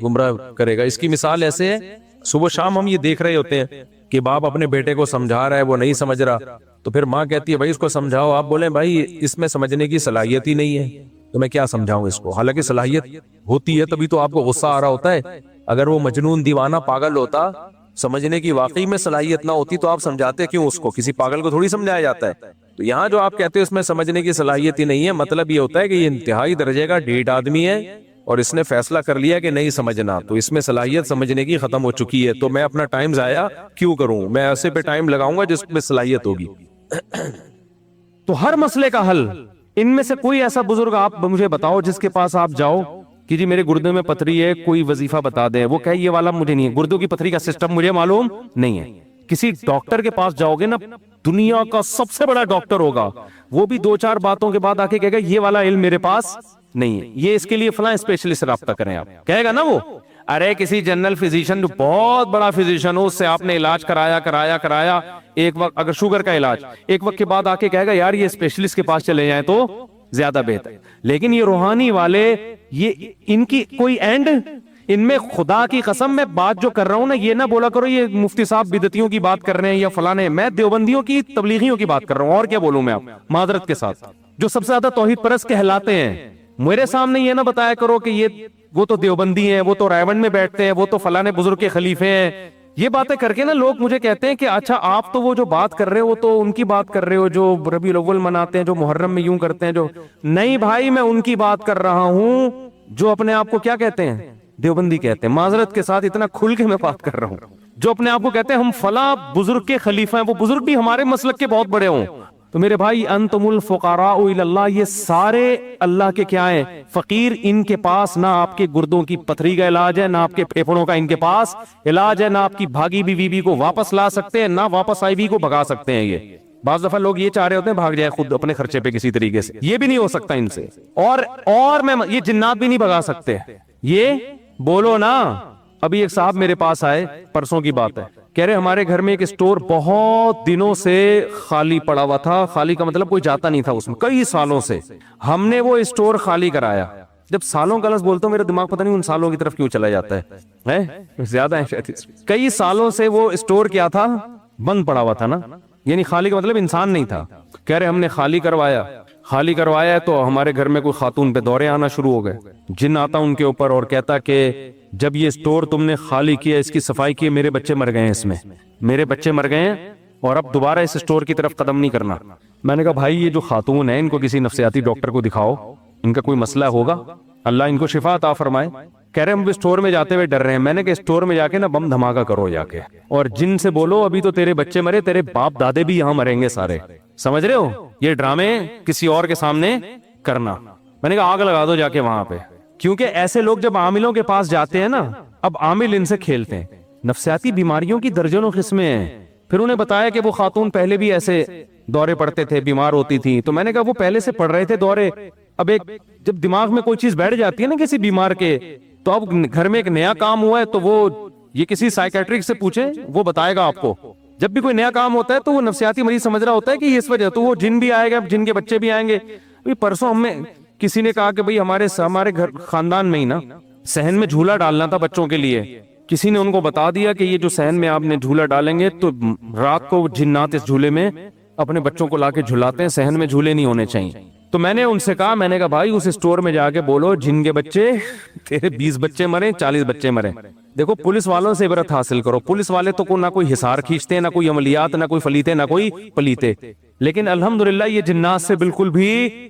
گمراہ کرے گا. اس کی مثال ایسے ہے، صبح شام ہم یہ دیکھ رہے ہوتے ہیں کہ باپ اپنے بیٹے کو سمجھا رہا ہے، وہ نہیں سمجھ رہا، تو پھر ماں کہتی ہے بھائی اس کو سمجھاؤ. آپ بولیں بھائی اس میں سمجھنے کی صلاحیت ہی نہیں ہے تو میں کیا سمجھاؤں اس کو. حالانکہ صلاحیت ہوتی ہے تبھی تو آپ کو غصہ آ رہا ہوتا ہے. اگر وہ مجنون دیوانہ پاگل ہوتا، سمجھنے کی واقعی میں صلاحیت نہ ہوتی تو آپ سمجھاتے کیوں اس کو؟ کسی پاگل کو تھوڑی سمجھایا جاتا ہے. تو یہاں جو آپ کہتے ہیں اس میں سمجھنے کی صلاحیت ہی نہیں ہے، مطلب یہ ہوتا ہے کہ یہ انتہائی درجے کا ڈھیٹ آدمی ہے اور اس نے فیصلہ کر لیا کہ نہیں سمجھنا، تو اس میں صلاحیت سمجھنے کی ختم ہو چکی ہے. تو میں اپنا ٹائم ضائع کیوں کروں؟ میں ایسے پہ ٹائم لگاؤں گا جس میں صلاحیت ہوگی. تو ہر مسئلے کا حل، ان میں سے کوئی ایسا بزرگ آپ مجھے بتاؤ جس کے پاس آپ جاؤ کہ جی میرے گردے میں پتھری ہے، کوئی وظیفہ بتا دیں، وہ کہے یہ والا مجھے نہیں ہے، گردوں کی پتھری کا سسٹم مجھے معلوم نہیں ہے. کسی ڈاکٹر کے پاس جاؤ گے نا، دنیا کا سب سے بڑا ڈاکٹر ہوگا، وہ بھی 2-4 باتوں کے بعد آ کے کہے گا یہ والا علم میرے پاس نہیں ہے، یہ اس کے لیے فلاں اسپیشلسٹ رابطہ کریں. آپ کہے گا نا وہ، ارے کسی جنرل فزیشین جو بہت بڑا فزیشین ہو اس سے آپ نے علاج کرایا ایک وقت، اگر شوگر کا علاج، ایک وقت کے بعد آ کے کہے گا یار یہ اسپیشلسٹ کے پاس چلے جائیں تو زیادہ بہتر. لیکن یہ روحانی والے، یہ ان کی کوئی اینڈ، ان میں خدا کی قسم میں بات جو کر رہا ہوں نا، یہ نہ بولا کرو یہ مفتی صاحب بدعتیوں کی بات کر رہے ہیں یا فلانے، میں دیوبندیوں کی تبلیغیوں کی بات کر رہا ہوں. اور کیا بولوں میں، آپ معذرت کے ساتھ، جو سب سے زیادہ توحید پرست کہلاتے ہیں. میرے سامنے یہ نہ بتایا کرو کہ یہ وہ تو دیوبندی ہیں، وہ تو رائیونڈ میں بیٹھتے ہیں، وہ تو فلانے بزرگ کے خلیفے ہیں. یہ باتیں کر کے نا لوگ مجھے کہتے ہیں کہ اچھا آپ تو وہ جو بات کر رہے ہو تو ان کی بات کر رہے ہو جو ربیع الاول مناتے ہیں، جو محرم میں یوں کرتے ہیں. جو نہیں بھائی، میں ان کی بات کر رہا ہوں جو اپنے آپ کو کیا کہتے ہیں، دیوبندی کہتے ہیں. معذرت کے ساتھ اتنا کھل کے میں بات کر رہا ہوں. جو اپنے آپ کو کہتے ہیں ہم فلاں بزرگ کے خلیفہ ہیں، وہ بزرگ بھی ہمارے مسلک کے بہت بڑے ہوں، تو میرے بھائی انتم الفقراء الی اللہ، یہ سارے اللہ کے کیا ہیں؟ فقیر. ان کے پاس نہ آپ کے گردوں کی پتھری کا علاج ہے، نہ آپ کے پھیپھڑوں کا ان کے پاس علاج ہے، نہ آپ کی بھاگی بیوی کو واپس لا سکتے ہیں، نہ واپس آئی بیوی کو بھگا سکتے ہیں. یہ بعض دفعہ لوگ یہ چاہ رہے ہوتے ہیں بھاگ جائے خود اپنے خرچے پہ کسی طریقے سے، یہ بھی نہیں ہو سکتا ان سے. اور میں یہ جنات بھی نہیں بھگا سکتے. یہ بولو نا. ابھی ایک صاحب میرے پاس آئے، پرسوں کی بات ہے، کہہ رہے ہمارے گھر میں ایک اسٹور بہت دنوں سے خالی پڑا ہوا تھا. خالی کا مطلب کوئی جاتا نہیں تھا اس میں، کئی سالوں سے. ہم نے وہ اسٹور خالی کرایا. جب سالوں کا لفظ بولتا ہوں میرا دماغ پتہ نہیں ان سالوں کی طرف کیوں چلا جاتا ہے، زیادہ ہے شاید. کئی سالوں سے وہ اسٹور کیا تھا؟ بند پڑا ہوا تھا نا، یعنی خالی کا مطلب انسان نہیں تھا. کہہ رہے ہم نے خالی کروایا تو ہمارے گھر میں کوئی خاتون پہ دورے آنا شروع ہو گئے. جن آتا ان کے اوپر اور کہتا کہ جب یہ اسٹور تم نے خالی کیا، اس کی صفائی کی، میرے بچے مر گئے ہیں، اس میں میرے بچے مر گئے ہیں اور اب دوبارہ اس اسٹور کی طرف قدم نہیں کرنا. میں نے کہا بھائی یہ جو خاتون ہے ان کو کسی نفسیاتی ڈاکٹر کو دکھاؤ، ان کا کوئی مسئلہ ہوگا، اللہ ان کو شفا عطا فرمائے. کہہ رہے ہم اسٹور میں جاتے ہوئے ڈر رہے ہیں. میں نے کہا اسٹور میں جا کے نا بم دھماکہ کرو جا کے، اور جن سے بولو ابھی تو تیرے بچے مرے، تیرے باپ دادے بھی یہاں مریں گے سارے. سمجھ رہے ہو؟ یہ ڈرامے کسی اور کے سامنے کرنا. میں نے کہا آگ لگا دو جا کے وہاں پہ. کیونکہ ایسے لوگ جب عاملوں کے پاس جاتے ہیں نا، اب عامل ان سے کھیلتے ہیں. نفسیاتی بیماریوں کی درجنوں قسمیں ہیں. پھر انہیں بتایا کہ وہ خاتون پہلے بھی ایسے دورے پڑتے تھے، بیمار ہوتی تھی. تو میں نے کہا وہ پہلے سے پڑ رہے تھے دورے. اب ایک جب دماغ میں کوئی چیز بیٹھ جاتی ہے نا کسی بیمار کے، تو اب گھر میں ایک نیا کام ہوا ہے تو وہ یہ کسی سائیکیٹرک سے پوچھیں، وہ بتائے گا آپ کو. جب بھی کوئی نیا کام ہوتا ہے تو وہ نفسیاتی مریض سمجھ رہا ہوتا ہے کہ یہ اس وجہ، تو وہ جن بھی آئے گا، جن کے بچے بھی آئیں گے. پرسوں ہمیں کسی نے کہا کہ بھئی ہمارے گھر خاندان میں ہی نا صحن میں جھولا ڈالنا تھا بچوں کے لیے. کسی نے ان کو بتا دیا کہ یہ جو صحن میں آپ نے جھولا ڈالیں گے تو رات کو جنات اس جھولے میں اپنے بچوں کو لا کے جھلاتے ہیں، صحن میں جھولے نہیں ہونے چاہیے. تو میں نے ان سے کہا، میں نے کہا بھائی اس اسٹور میں جا کے بولو جن کے بچے تیرے 20 بچے مرے، 40 بچے مرے. دیکھو پولیس والوں سے عبرت حاصل کرو. پولیس والے تو نہ کوئی حصار کھینچتے، نہ کوئی عملیات، نہ کوئی فلیتے، نہ کوئی پلیتے. لیکن الحمدللہ یہ جنات سے بالکل بھی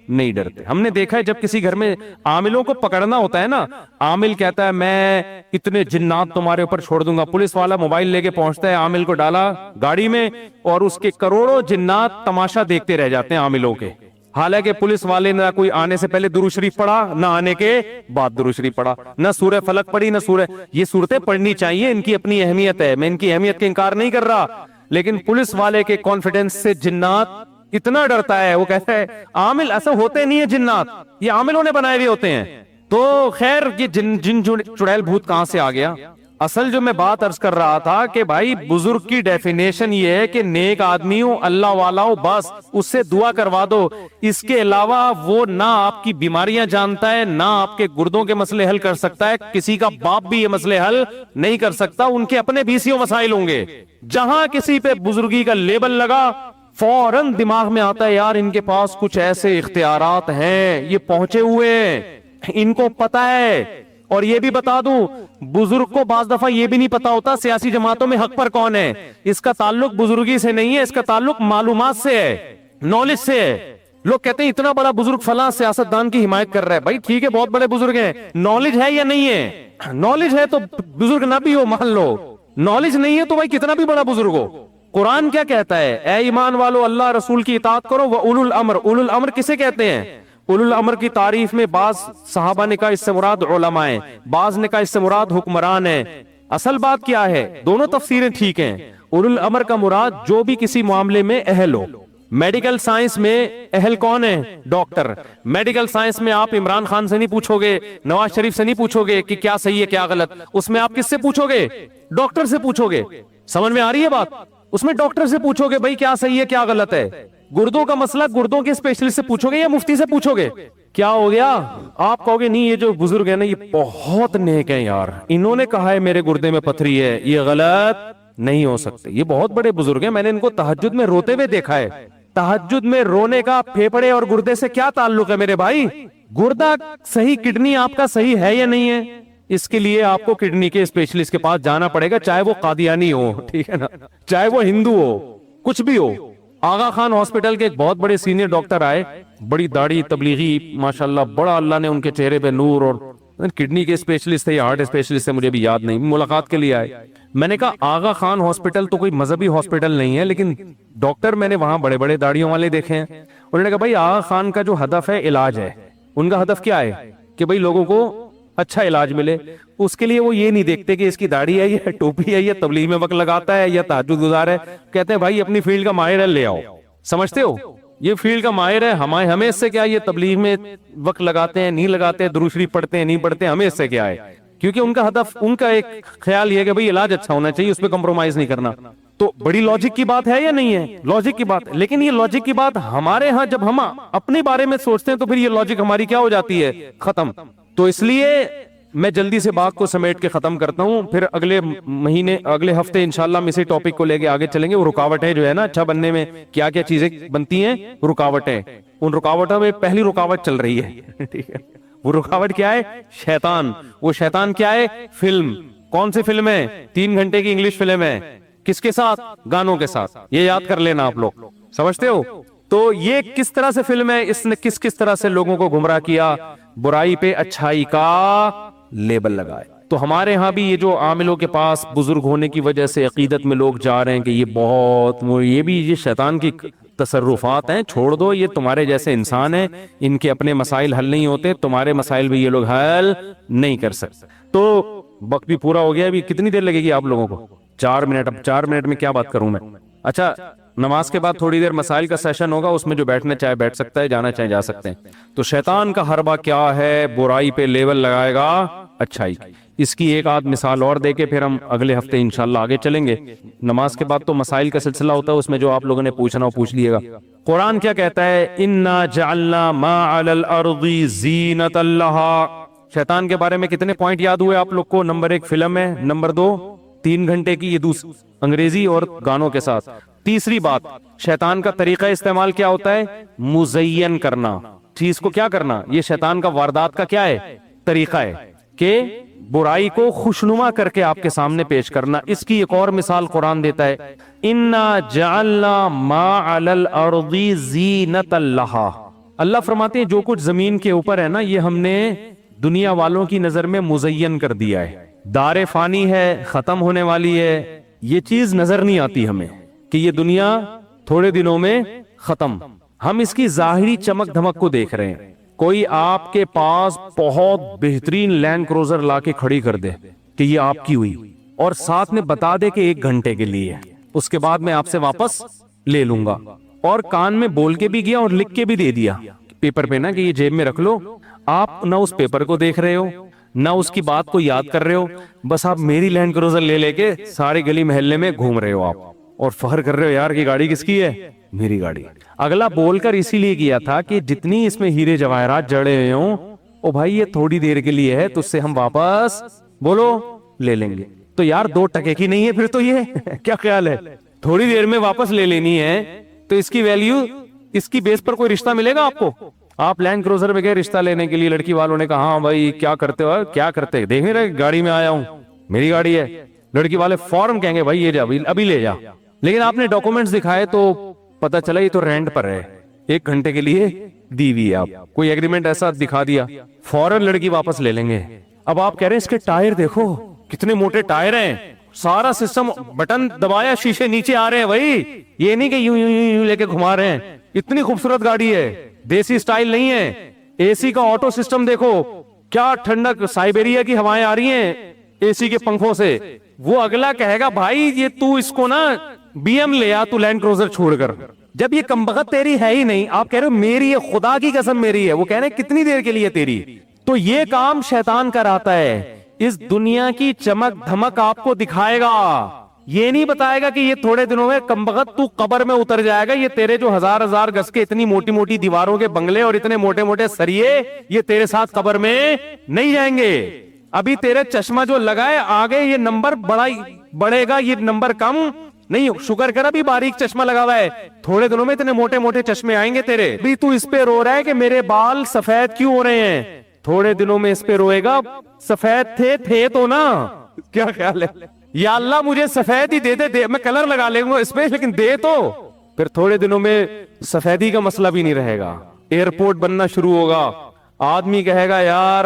نہیں ڈرتے. ہم نے دیکھا ہے جب کسی گھر میں عاملوں کو پکڑنا ہوتا ہے نا، عامل کہتا ہے میں اتنے جنات تمہارے اوپر چھوڑ دوں گا. پولیس والا موبائل لے کے پہنچتا ہے، عامل کو ڈالا گاڑی میں اور اس کے کروڑوں جنات تماشا دیکھتے رہ جاتے ہیں عاملوں کے. حالانکہ پولیس والے نہ کوئی آنے سے پہلے درود شریف پڑھا، نہ آنے کے بعد درود شریف پڑھا، نہ سورہ فلق پڑھی، نہ سورہ. یہ صورتیں پڑھنی چاہیے، ان کی اپنی اہمیت ہے، میں ان کی اہمیت کا انکار نہیں کر رہا. لیکن پولیس والے کے کانفیڈنس سے جنات اتنا ڈرتا ہے، وہ کہتا ہے عامل ایسا ہوتے نہیں ہے، جنات یہ عاملوں نے بنائے ہوئے ہوتے ہیں. تو خیر یہ جن چڑیل بھوت کہاں سے آ گیا؟ اصل جو میں بات عرض کر رہا تھا کہ بھائی بزرگ کی ڈیفینیشن یہ ہے کہ نیک آدمی ہو، اللہ والا ہو، بس اس سے دعا کروا دو. اس کے علاوہ وہ نہ آپ کی بیماریاں جانتا ہے، نہ آپ کے گردوں کے مسئلے حل کر سکتا ہے. کسی کا باپ بھی یہ مسئلے حل نہیں کر سکتا. ان کے اپنے بیسیوں مسائل ہوں گے. جہاں کسی پہ بزرگی کا لیبل لگا فوراً دماغ میں آتا ہے یار ان کے پاس کچھ ایسے اختیارات ہیں، یہ پہنچے ہوئے ہیں، ان کو پتا ہے. اور یہ بھی بتا دوں بزرگ کو بعض دفعہ یہ بھی نہیں پتا ہوتا سیاسی جماعتوں میں حق پر کون ہے. اس کا تعلق بزرگی سے نہیں ہے، اس کا تعلق معلومات سے ہے، نالج سے ہے. لوگ کہتے ہیں اتنا بڑا بزرگ فلاں سیاستدان کی حمایت کر رہا ہے. بھائی ٹھیک ہے بہت بڑے بزرگ ہیں، نالج ہے یا نہیں ہے؟ نالج ہے تو بزرگ نہ بھی ہو مان لو، نالج نہیں ہے تو بھائی کتنا بھی بڑا بزرگ ہو. قرآن کیا کہتا ہے؟ اے ایمان والو اللہ رسول کی اطاعت کرو. وَأُولُو الْأَمْرِ، اولو الامر کسے کہتے ہیں؟ اولو الامر کی تعریف میں بعض صحابہ نے کہا اس سے مراد علماء ہیں، بعض نے کہا اس سے مراد حکمران ہیں. اصل بات کیا ہے؟ دونوں تفسیریں ٹھیک ہیں. اولو الامر کا مراد جو بھی کسی معاملے میں اہل ہو. میڈیکل سائنس میں اہل کون ہے؟ ڈاکٹر. میڈیکل سائنس میں آپ عمران خان سے نہیں پوچھو گے، نواز شریف سے نہیں پوچھو گے کہ کیا صحیح ہے کیا غلط. اس میں آپ کس سے پوچھو گے؟ ڈاکٹر سے پوچھو گے. سمجھ میں آ رہی ہے بات؟ اس میں ڈاکٹر سے پوچھو گے بھائی کیا صحیح ہے کیا غلط ہے. گردوں کا مسئلہ گردوں کے اسپیشلسٹ سے پوچھو گے یا مفتی سے پوچھو گے؟ کیا ہو گیا؟ آپ کہو گے نہیں یہ جو بزرگ ہے نا یہ بہت نیک ہیں یار، انہوں نے کہا ہے میرے گردے میں پتھری ہے، یہ غلط نہیں ہو سکتے. یہ بہت بڑے بزرگ ہیں، میں نے ان کو تہجد میں روتے ہوئے دیکھا ہے. تہجد میں رونے کا پھیپڑے اور گردے سے کیا تعلق ہے میرے بھائی؟ گردہ صحیح، کڈنی آپ کا صحیح ہے یا نہیں ہے؟ اس کے لیے آپ کو کڈنی کے اسپیشلسٹ کے پاس جانا پڑے گا، چاہے وہ قادیانی ہو، ٹھیک ہے نا، چاہے وہ ہندو ہو، کچھ بھی ہو. آغا خان ہاسپٹل کے ایک بہت بڑے سینئر ڈاکٹر آئے، بڑی داڑھی تبلیغی ماشاءاللہ، بڑا اللہ نے ان کے چہرے پہ نور اور کڈنی کے اسپیشلسٹ تھے یا ہارٹ اسپیشلسٹ تھے مجھے بھی یاد نہیں, ملاقات کے لیے آئے. میں نے کہا آغا خان ہاسپٹل تو کوئی مذہبی ہاسپٹل نہیں ہے, لیکن ڈاکٹر میں نے وہاں بڑے بڑے داڑھیوں والے دیکھے ہیں. انہوں نے کہا بھائی آغا خان کا جو ہدف ہے علاج ہے, ان کا ہدف کیا ہے کہ بھئی لوگوں کو اچھا علاج ملے. اس کے لیے وہ یہ نہیں دیکھتے کہ اس کی داڑھی ہے یا ٹوپی ہے یا تبلیغ میں وقت لگاتا ہے یا تہجد گزار ہے. کہتے ہیں بھائی اپنی فیلڈ کا ماہر ہے لے آؤ. سمجھتے ہو, یہ فیلڈ کا ماہر ہے, ہمیں اس سے کیا, یہ تبلیغ میں وقت لگاتے ہیں نہیں لگاتے, درود شریف پڑھتے ہیں نہیں پڑھتے, ہمیں اس سے کیا ہے. کیونکہ ان کا ہدف, ان کا ایک خیال یہ ہے کہ بھئی علاج اچھا ہونا چاہیے, اس پہ کمپرومائز نہیں کرنا. تو بڑی لاجک کی بات ہے یا نہیں ہے؟ لاجک کی بات. لیکن یہ لاجک کی بات ہمارے ہاں جب ہم اپنے بارے میں سوچتے ہیں تو پھر یہ لاجک ہماری کیا ہو جاتی ہے, ختم. تو اس لیے میں جلدی سے بات کو سمیٹ کے ختم کرتا ہوں, پھر اگلے مہینے اگلے ہفتے انشاءاللہ ہم اسی ٹاپک کو لے کے آگے چلیں گے. وہ رکاوٹیں جو ہے نا اچھا بننے میں, کیا کیا چیزیں بنتی ہیں, رکاوٹیں. ان رکاوٹوں میں پہلی رکاوٹ چل رہی ہے, ٹھیک ہے. وہ رکاوٹ کیا ہے؟ شیطان. وہ شیطان کیا ہے؟ فلم. کون سی فلم ہے؟ 3 گھنٹے کی انگلش فلم ہے. کس کے ساتھ؟ گانوں کے ساتھ. یہ یاد کر لینا آپ لوگ, سمجھتے ہو. تو یہ کس طرح سے فلم ہے, اس نے کس طرح سے لوگوں کو گمراہ کیا, برائی پہ اچھائی کا لیبل لگائے. تو ہمارے ہاں بھی یہ جو عاملوں کے پاس بزرگ ہونے کی وجہ سے عقیدت میں لوگ جا رہے ہیں کہ یہ بہت, یہ بھی یہ شیطان کی تصرفات ہیں, چھوڑ دو, یہ تمہارے جیسے انسان ہیں, ان کے اپنے مسائل حل نہیں ہوتے, تمہارے مسائل بھی یہ لوگ حل نہیں کر سکتے. تو وقت بھی پورا ہو گیا, ابھی کتنی دیر لگے گی آپ لوگوں کو؟ 4 منٹ. اب 4 منٹ میں کیا بات کروں میں؟ اچھا, نماز کے بعد تھوڑی دیر مسائل کا سیشن ہوگا, اس میں جو بیٹھنا چاہے بیٹھ سکتا ہے, جانا چاہے جا سکتے ہیں. تو شیطان کا حربہ کیا ہے؟ برائی پہ لیبل لگائے گا اچھائی. اس کی ایک آدھ مثال اور دے کے پھر ہم اگلے ہفتے انشاءاللہ آگے چلیں گے. نماز کے بعد تو مسائل کا سلسلہ ہوتا ہے, اس میں جو آپ لوگوں نے پوچھنا ہو پوچھ لیے گا. قرآن کیا کہتا ہے؟ اِنَّا جَعَلْنَا مَا عَلَى الْأَرْضِ زِينَةً لَهَا. شیطان کے بارے میں کتنے پوائنٹ یاد ہوئے آپ لوگ کو؟ نمبر 1 فلم ہے, نمبر 2 3 گھنٹے کی, یہ انگریزی اور گانوں کے ساتھ. تیسری بات, شیطان کا طریقہ استعمال کیا ہوتا ہے؟ مزین کرنا. چیز کو کیا کرنا؟ یہ شیطان کا واردات کا کیا ہے؟ طریقہ ہے کہ برائی کو خوشنما کر کے آپ کے سامنے پیش کرنا. اس کی ایک اور مثال قرآن دیتا ہے, اِنَّا جَعَلْنَا مَا عَلَى الْأَرْضِ زِينَةً لَهَا. اللہ فرماتے ہیں جو کچھ زمین کے اوپر ہے نا, یہ ہم نے دنیا والوں کی نظر میں مزین کر دیا ہے. دار فانی ہے, ختم ہونے والی ہے, یہ چیز نظر نہیں آتی ہمیں کہ یہ دنیا تھوڑے دنوں میں ختم. ہم اس کی ظاہری چمک دھمک کو دیکھ رہے ہیں. کوئی آپ کے پاس بہت بہترین لینڈ کروزر لا کے کھڑی کر دے کہ یہ آپ کی ہوئی, اور ساتھ میں بتا دے کہ 1 گھنٹے کے لیے, اس کے بعد میں آپ سے واپس لے لوں گا, اور کان میں بول کے بھی گیا اور لکھ کے بھی دے دیا پیپر پہ نا کہ یہ جیب میں رکھ لو. آپ نہ اس پیپر کو دیکھ رہے ہو, نہ اس کی بات کو یاد کر رہے ہو, بس آپ میری لینڈ کروزر لے کے سارے گلی محلے میں گھوم رہے ہو آپ, اور فخر کر رہے ہو یار کی گاڑی کس کی ہے؟ میری گاڑی. اگلا بول کر اسی لیے کیا تھا کہ جتنی اس میں ہیرے جواہرات جڑے ہوئے ہوں, او بھائی یہ تھوڑی دیر کے لیے ہے, تو اس سے ہم واپس بولو لے لیں گے. تو یار 2 ٹکے کی نہیں ہے پھر تو, یہ کیا خیال ہے؟ تھوڑی دیر میں واپس لے لینی ہے تو اس کی ویلیو, اس کی بیس پر کوئی رشتہ ملے گا آپ کو؟ آپ لینڈ کروزر پہ گئے رشتہ لینے کے لیے, لڑکی والوں نے کہا ہاں بھائی کیا کرتے ہو, کیا کرتے, دیکھ نہیں رہے گاڑی میں آیا ہوں, میری گاڑی ہے. لڑکی والے فوراً کہیں گے بھائی یہ جا, ابھی لے جا. لیکن آپ نے ڈاکومنٹس دکھائے تو پتا چلا یہ تو رینٹ پر ہے, 1 گھنٹے کے لیے دی ہوئی ہے. آپ کوئی ایگریمنٹ ایسا دکھا دیا, فوراً لڑکی واپس لے لیں گے. اب آپ کہہ رہے ہیں اس کے ٹائر دیکھو کتنے موٹے ٹائر ہیں, سارا سسٹم بٹن دبایا شیشے نیچے آ رہے ہیں بھائی, یہ نہیں کہ یوں لے کے گھما رہے ہیں. اتنی خوبصورت گاڑی ہے, دیسی سٹائل نہیں ہے. اے سی کا آٹو سسٹم دیکھو, کیا ٹھنڈک, سائبیریا کی ہوائیں آ رہی ہیں اے سی کے پنکھوں سے. وہ اگلا کہے گا بھائی یہ تو اس کو نا بی ایم لے آ, تو لینڈ کروزر چھوڑ کر, جب یہ کمبخت تیری ہے ہی نہیں. آپ کہہ رہے ہو میری ہے, خدا کی قسم میری ہے. وہ کہہ رہے ہیں کتنی دیر کے لیے تیری. تو یہ کام شیطان کراتا ہے, اس دنیا کی چمک دھمک آپ کو دکھائے گا, یہ نہیں بتائے گا کہ یہ تھوڑے دنوں میں کمبخت تو قبر میں اتر جائے گا. یہ تیرے جو ہزار گز کے اتنی موٹی موٹی دیواروں کے بنگلے اور اتنے موٹے موٹے سریے, یہ تیرے ساتھ قبر میں نہیں جائیں گے. ابھی تیرے چشمہ جو لگائے آگے یہ نمبر بڑھے گا, یہ نمبر کم نہیں. شکر کر ابھی باریک چشمہ لگا ہوا ہے, تھوڑے دنوں میں اتنے موٹے موٹے چشمے آئیں گے تیرے. بھی تو اس پہ رو رہا ہے کہ میرے بال سفید کیوں ہو رہے ہیں, تھوڑے دنوں میں اس پہ روئے گا سفید تھے تو نا. کیا خیال ہے؟ یا اللہ مجھے سفید ہی دے, میں کلر لگا لوں گا اس پہ, لیکن دے تو. پھر تھوڑے دنوں میں سفیدی کا مسئلہ بھی نہیں رہے گا, ایئرپورٹ بننا شروع ہوگا. آدمی کہے گا یار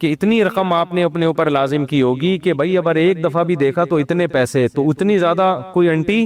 کہ اتنی رقم آپ نے اپنے اوپر لازم کی ہوگی کہ بھائی اگر ایک دفعہ بھی دیکھا تو اتنے پیسے، تو اتنی زیادہ کوئی انٹی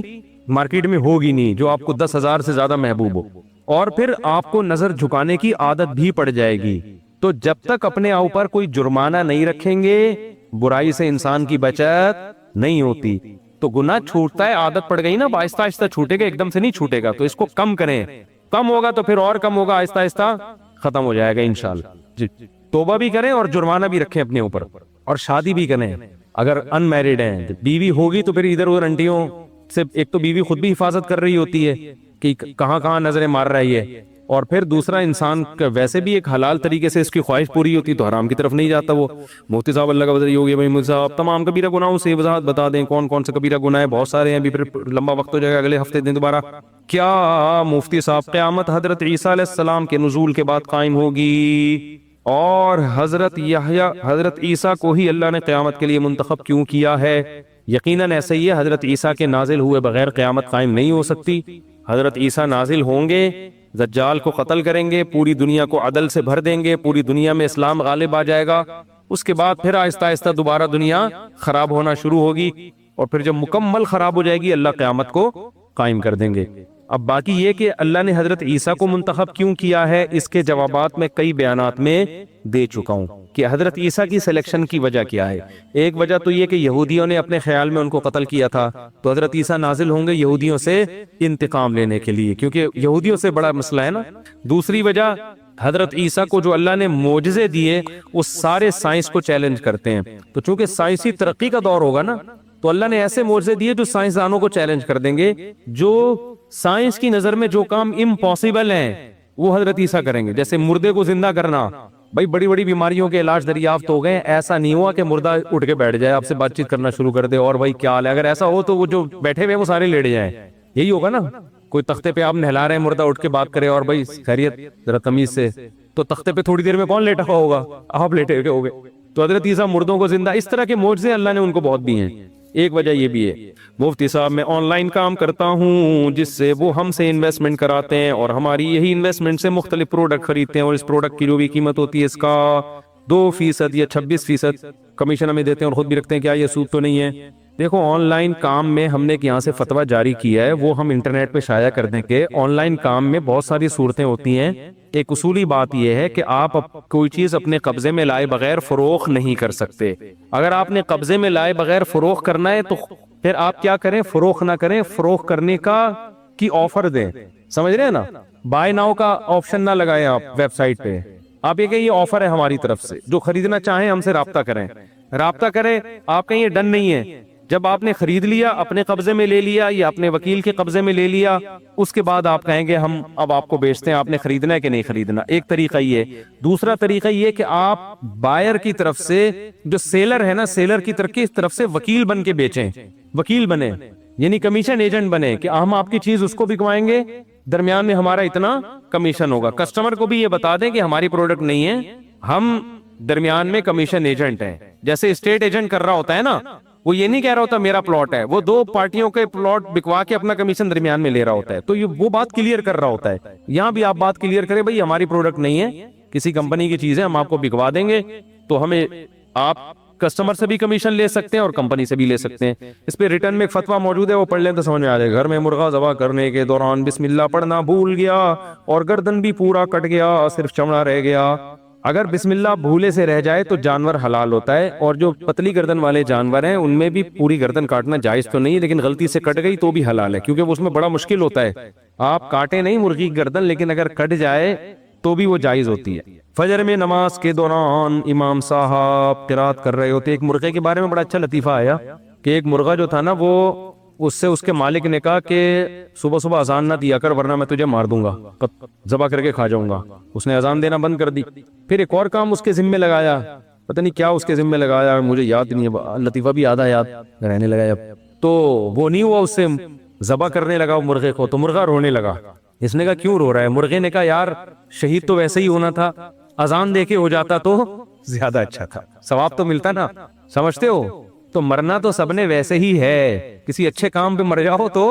مارکیٹ میں ہوگی نہیں جو آپ کو 10,000 سے زیادہ محبوب ہو، اور پھر آپ کو نظر جھکانے کی عادت بھی پڑ جائے گی۔ تو جب تک اپنے اوپر کوئی جرمانہ نہیں رکھیں گے، برائی سے انسان کی بچت نہیں ہوتی۔ تو گناہ چھوٹتا ہے، عادت پڑ گئی نا، آہستہ آہستہ چھوٹے گا، ایک دم سے نہیں چھوٹے گا، تو اس کو کم کریں، کم ہوگا تو پھر اور کم ہوگا، آہستہ آہستہ ختم ہو جائے گا انشاءاللہ۔ جی، توبہ بھی کریں اور جرمانہ بھی رکھیں اپنے اوپر، اور شادی بھی کریں۔ اگر ان میرڈ ہیں، بیوی ہوگی تو پھر ادھر ادھر انٹیوں سے، ایک تو بیوی خود بھی حفاظت کر رہی ہوتی ہے کہ کہاں کہاں نظریں مار رہی ہے، اور پھر دوسرا انسان کا ویسے بھی ایک حلال طریقے سے اس کی خواہش پوری ہوتی تو حرام کی طرف نہیں جاتا وہ۔ مفتی صاحب اللہ کا وزیر ہوگی بھائی مفتی صاحب تمام کبیرہ گناہوں سے وضاحت بتا دیں، کون کون سے کبیرہ گناہ ہیں، بہت سارے ہیں، ابھی پھر لمبا وقت ہو جائے گا، اگلے ہفتے دیں دوبارہ۔ کیا مفتی صاحب قیامت حضرت عیسیٰ علیہ السلام کے نزول کے بعد قائم ہوگی؟ اور حضرت یحییٰ حضرت عیسیٰ کو ہی اللہ نے قیامت کے لیے منتخب کیوں کیا ہے؟ یقیناً ایسا ہی ہے، حضرت عیسیٰ کے نازل ہوئے بغیر قیامت قائم نہیں ہو سکتی۔ حضرت عیسیٰ نازل ہوں گے، دجال کو قتل کریں گے، پوری دنیا کو عدل سے بھر دیں گے، پوری دنیا میں اسلام غالب آ جائے گا، اس کے بعد پھر آہستہ آہستہ دوبارہ دنیا خراب ہونا شروع ہوگی، اور پھر جب مکمل خراب ہو جائے گی اللہ قیامت کو قائم کر دیں گے۔ اب باقی یہ کہ اللہ نے حضرت عیسیٰ کو منتخب کیوں کیا ہے، اس کے جوابات میں کئی بیانات میں دے چکا ہوں کہ حضرت عیسیٰ کی سلیکشن کی وجہ کیا ہے۔ ایک وجہ تو یہ کہ یہودیوں نے اپنے خیال میں ان کو قتل کیا تھا، تو حضرت عیسیٰ نازل ہوں گے یہودیوں سے انتقام لینے کے لیے، کیونکہ یہودیوں سے بڑا مسئلہ ہے نا۔ دوسری وجہ، حضرت عیسیٰ کو جو اللہ نے معجزے دیے وہ سارے سائنس کو چیلنج کرتے ہیں، تو چونکہ سائنسی ترقی کا دور ہوگا نا، تو اللہ نے ایسے معجزے دیے جو سائنسدانوں کو چیلنج کر دیں گے، جو سائنس کی نظر میں جو کام امپاسبل ہیں وہ حضرت عیسیٰ کریں گے۔ جیسے مردے کو زندہ کرنا، بھائی بڑی بڑی بیماریوں کے علاج دریافت ہو گئے، ایسا نہیں ہوا کہ مردہ اٹھ کے بیٹھ جائے آپ سے بات چیت کرنا شروع کر دے اور بھائی کیا حال ہے، اگر ایسا ہو تو وہ جو بیٹھے ہوئے وہ سارے لیٹ جائیں، یہی ہوگا نا۔ کوئی تختے پہ آپ نہلا رہے ہیں، مردہ اٹھ کے بات کرے اور بھائی خیریت ذرا تمیز سے، تو تختے پہ تھوڑی دیر میں کون لیٹا ہوا ہوگا؟ آپ لیٹے ہوئے ہوگے۔ تو حضرت عیسیٰ مردوں کو زندہ، اس طرح کے معجزے اللہ نے ان کو بہت دیے ہیں۔ ایک وجہ یہ بھی ہے مفتی صاحب میں آن لائن کام کرتا ہوں جس سے وہ ہم سے انویسٹمنٹ کراتے ہیں اور ہماری یہی انویسٹمنٹ سے مختلف پروڈکٹ خریدتے ہیں، اور اس پروڈکٹ کی جو بھی قیمت ہوتی ہے اس کا 2% یا 26% کمیشن ہمیں دیتے ہیں اور خود بھی رکھتے ہیں۔ کیا یہ سود تو نہیں ہے؟ دیکھو آن لائن کام میں ہم نے یہاں سے فتویٰ جاری کیا ہے، وہ ہم انٹرنیٹ پہ شائع کر دیں کہ آن لائن کام میں بہت ساری صورتیں ہوتی ہیں۔ ایک اصولی بات یہ ہے کہ آپ کوئی چیز اپنے قبضے میں لائے بغیر فروخت نہیں کر سکتے۔ اگر آپ نے قبضے میں لائے بغیر فروخت کرنا ہے تو پھر آپ کیا کریں؟ فروخت نہ کریں، فروخت کرنے کی آفر دیں، سمجھ رہے ہیں نا؟ بائی ناؤ کا آپشن نہ لگائیں آپ ویب سائٹ پہ، آپ یہ کہ یہ آفر ہے ہماری طرف سے، جو خریدنا چاہیں ہم سے رابطہ کریں۔ رابطہ کریں، آپ کہیں یہ ڈن نہیں ہے، جب آپ نے خرید لیا، اپنے قبضے میں لے لیا یا اپنے وکیل کے قبضے میں لے لیا، اس کے بعد آپ کہیں گے ہم اب آپ کو بیچتے ہیں، آپ نے خریدنا ہے کہ نہیں خریدنا۔ ایک طریقہ یہ ہے۔ دوسرا طریقہ یہ کہ آپ بائر کی طرف سے، جو سیلر ہے نا، سیلر کی طرف سے وکیل بن کے بیچیں، وکیل بنے، یعنی کمیشن ایجنٹ بنے کہ ہم آپ کی چیز اس کو بکوائیں گے، درمیان میں ہمارا اتنا کمیشن ہوگا۔ کسٹمر کو بھی یہ بتا دیں کہ ہماری پروڈکٹ نہیں ہے، ہم درمیان میں کمیشن ایجنٹ ہیں۔ جیسے اسٹیٹ ایجنٹ کر رہا ہوتا ہے نا، وہ یہ نہیں کہہ رہا ہوتا میرا پلاٹ ہے، وہ دو پارٹیوں کے پلاٹ بکوا کے اپنا کمیشن درمیان میں لے رہا ہوتا ہے، تو یہ وہ بات کلیئر کر رہا ہوتا ہے۔ یہاں بھی آپ بات کلیئر کریں بھئی ہماری پروڈکٹ نہیں ہے، کسی کمپنی کی چیز ہے، ہم آپ کو بکوا دیں گے، تو ہمیں آپ کسٹمر سے بھی کمیشن لے سکتے ہیں اور کمپنی سے بھی لے سکتے ہیں۔ اس پہ ریٹرن میں ایک فتویٰ موجود ہے، وہ پڑھ لیں تو سمجھ میں آ جائے گا۔ گھر میں مرغا ذبح کرنے کے دوران بسم اللہ پڑھنا بھول گیا اور گردن بھی پورا کٹ گیا، صرف چمڑا رہ گیا۔ اگر بسم اللہ بھولے سے رہ جائے تو جانور حلال ہوتا ہے، اور جو پتلی گردن والے جانور ہیں ان میں بھی پوری گردن کاٹنا جائز تو نہیں، لیکن غلطی سے کٹ گئی تو بھی حلال ہے، کیونکہ اس میں بڑا مشکل ہوتا ہے۔ آپ کاٹے نہیں مرغی کی گردن، لیکن اگر کٹ جائے تو بھی وہ جائز ہوتی ہے۔ فجر میں نماز کے دوران امام صاحب قرات کر رہے ہوتے، ایک مرغے کے بارے میں بڑا اچھا لطیفہ آیا کہ ایک مرغا جو تھا نا، وہ اس سے اس کے مالک نے کہا کہ صبح صبح اذان نہ دیا کر ورنہ میں تجھے مار دوں گا، ذبح کر کے کھا جاؤں گا۔ اس نے اذان دینا بند کر دی۔ پھر ایک اور کام اس کے ذمہ لگایا، پتہ نہیں کیا اس کے ذمہ لگایا، مجھے یاد نہیں ہے، لطیفہ بھی آدھا یاد رہنے لگا اب تو وہ نہیں ہوا، اس سے ذبح کرنے لگا مرغے کو، تو مرغا رونے لگا۔ اس نے کہا کیوں رو رہا ہے؟ مرغے نے کہا یار شہید تو ویسے ہی ہونا تھا، اذان دے کے ہو جاتا تو زیادہ اچھا تھا، ثواب تو ملتا نا، سمجھتے ہو؟ تو مرنا تو سب نے ویسے ہی ہے، کسی اچھے کام پہ مر جاؤ تو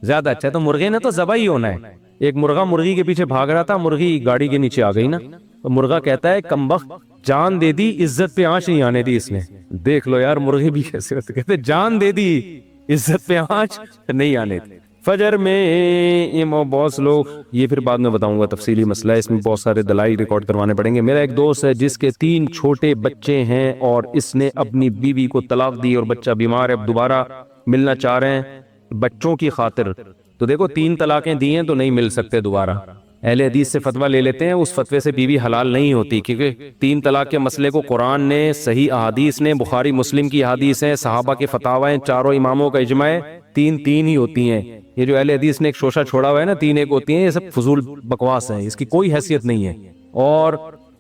زیادہ اچھا ہے۔ تو مرغے نے تو ذبح ہی ہونا ہے۔ ایک مرغا مرغی کے پیچھے بھاگ رہا تھا، مرغی گاڑی کے نیچے آ گئی نا، مرغا کہتا ہے کمبخت جان دے دی عزت پہ آنچ نہیں آنے دی اس نے. دیکھ لو یار مرغے بھی کیسے ہوتے, کہتے جان دے دی عزت پہ آنچ نہیں آنے دی. فجر میں بہت لوگ, یہ پھر بعد میں بتاؤں گا تفصیلی مسئلہ ہے, اس میں بہت سارے دلائل ریکارڈ کروانے پڑیں گے. میرا ایک دوست ہے جس کے 3 چھوٹے بچے ہیں اور اس نے اپنی بیوی کو طلاق دی اور بچہ بیمار ہے, اب دوبارہ ملنا چاہ رہے ہیں بچوں کی خاطر. تو دیکھو 3 طلاقیں دی ہیں تو نہیں مل سکتے دوبارہ. اہل حدیث سے فتویٰ لے لیتے ہیں, اس فتوے سے بیوی حلال نہیں ہوتی, کیونکہ 3 طلاق کے مسئلے کو قرآن نے, صحیح احادیث نے, بخاری مسلم کی احادیث ہیں, صحابہ کے فتاوی ہیں, چاروں اماموں کا اجماع ہے, 3 ہی ہوتی ہیں. یہ جو اہل حدیث نے ایک شوشہ چھوڑا ہوا ہے نا 3 ایک ہوتی ہیں, یہ سب فضول بکواس ہیں, اس کی کوئی حیثیت نہیں ہے. اور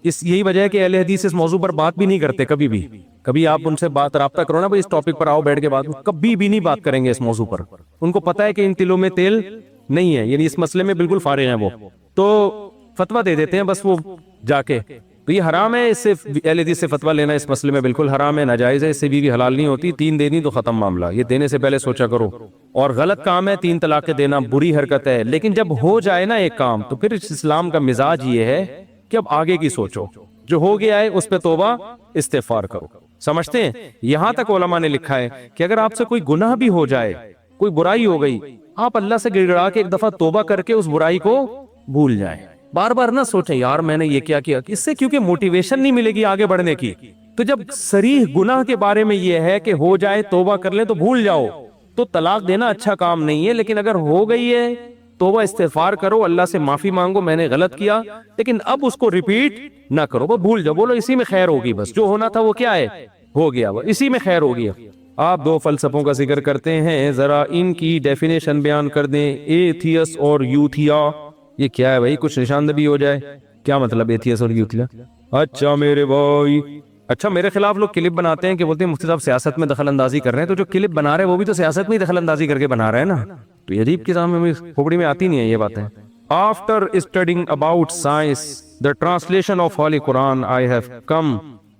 اس یہی وجہ ہے کہ اہل حدیث اس موضوع پر بات بھی نہیں کرتے کبھی بھی. کبھی آپ ان سے بات رابطہ کرو نا, بھائی اس ٹاپک پر آؤ بیٹھ کے بات, کبھی بھی نہیں بات کریں گے اس موضوع پر. ان کو پتا ہے کہ ان تلوں میں تیل نہیں ہے, یعنی اس مسئلے میں بالکل فارغ ہیں وہ, تو فتویٰ دے دیتے ہیں بس وہ جا کے. تو یہ حرام ہے, اس سے اہل حدیث سے فتویٰ لینا اس مسئلے میں بالکل حرام ہے, ناجائز ہے, اس سے بیوی حلال نہیں ہوتی. 3 دینی تو ختم معاملہ, یہ دینے سے پہلے سوچا کرو. اور غلط کام ہے 3 طلاقیں دینا, بری حرکت ہے, لیکن جب ہو جائے نا ایک کام تو پھر اسلام کا مزاج یہ ہے کہ اب آگے کی سوچو, جو ہو گیا ہے اس پہ توبہ استغفار کرو. سمجھتے ہیں؟ یہاں تک علماء نے لکھا ہے کہ اگر آپ سے کوئی گناہ بھی ہو جائے, کوئی برائی ہو گئی, آپ اللہ سے گڑ گڑا کے ایک دفعہ توبہ کر کے اس برائی کو بھول جائیں. بار بار نہ سوچیں یار میں نے یہ کیا, اس سے کیونکہ موٹیویشن نہیں ملے گی آگے بڑھنے کی. تو جب صریح گناہ کے بارے میں یہ ہے کہ ہو جائے توبہ کر لیں تو بھول جاؤ, تو طلاق دینا اچھا کام نہیں ہے. لیکن اگر ہو گئی ہے توبہ استغفار کرو, اللہ سے معافی مانگو, میں نے غلط کیا, لیکن اب اس کو ریپیٹ نہ کرو, وہ بھول جاؤ, بولو اسی میں خیر ہوگی, بس جو ہونا تھا وہ کیا ہے ہو گیا, وہ اسی میں خیر ہوگی. آپ 2 فلسفوں کا ذکر کرتے ہیں, ذرا ان کی ڈیفینیشن بیان کر دیں, ایتھیس اور یوتھیا. یہ کیا ہے بھائی, کچھ نشاندہی ہو جائے, کیا مطلب ایتھیس اور یوتھیا؟ اچھا میرے بھائی, اچھا میرے خلاف لوگ کلپ بناتے ہیں کہ بولتے ہیں مفتی صاحب سیاست میں دخل اندازی کر رہے ہیں, تو جو کلپ بنا رہے ہیں وہ بھی تو سیاست میں ہی دخل اندازی کر کے بنا رہے ہیں نا. تو یہ عجیب کتاب میں کھوپڑی میں آتی نہیں ہے یہ باتیں. After studying about science, the translation of Holy Quran, I have come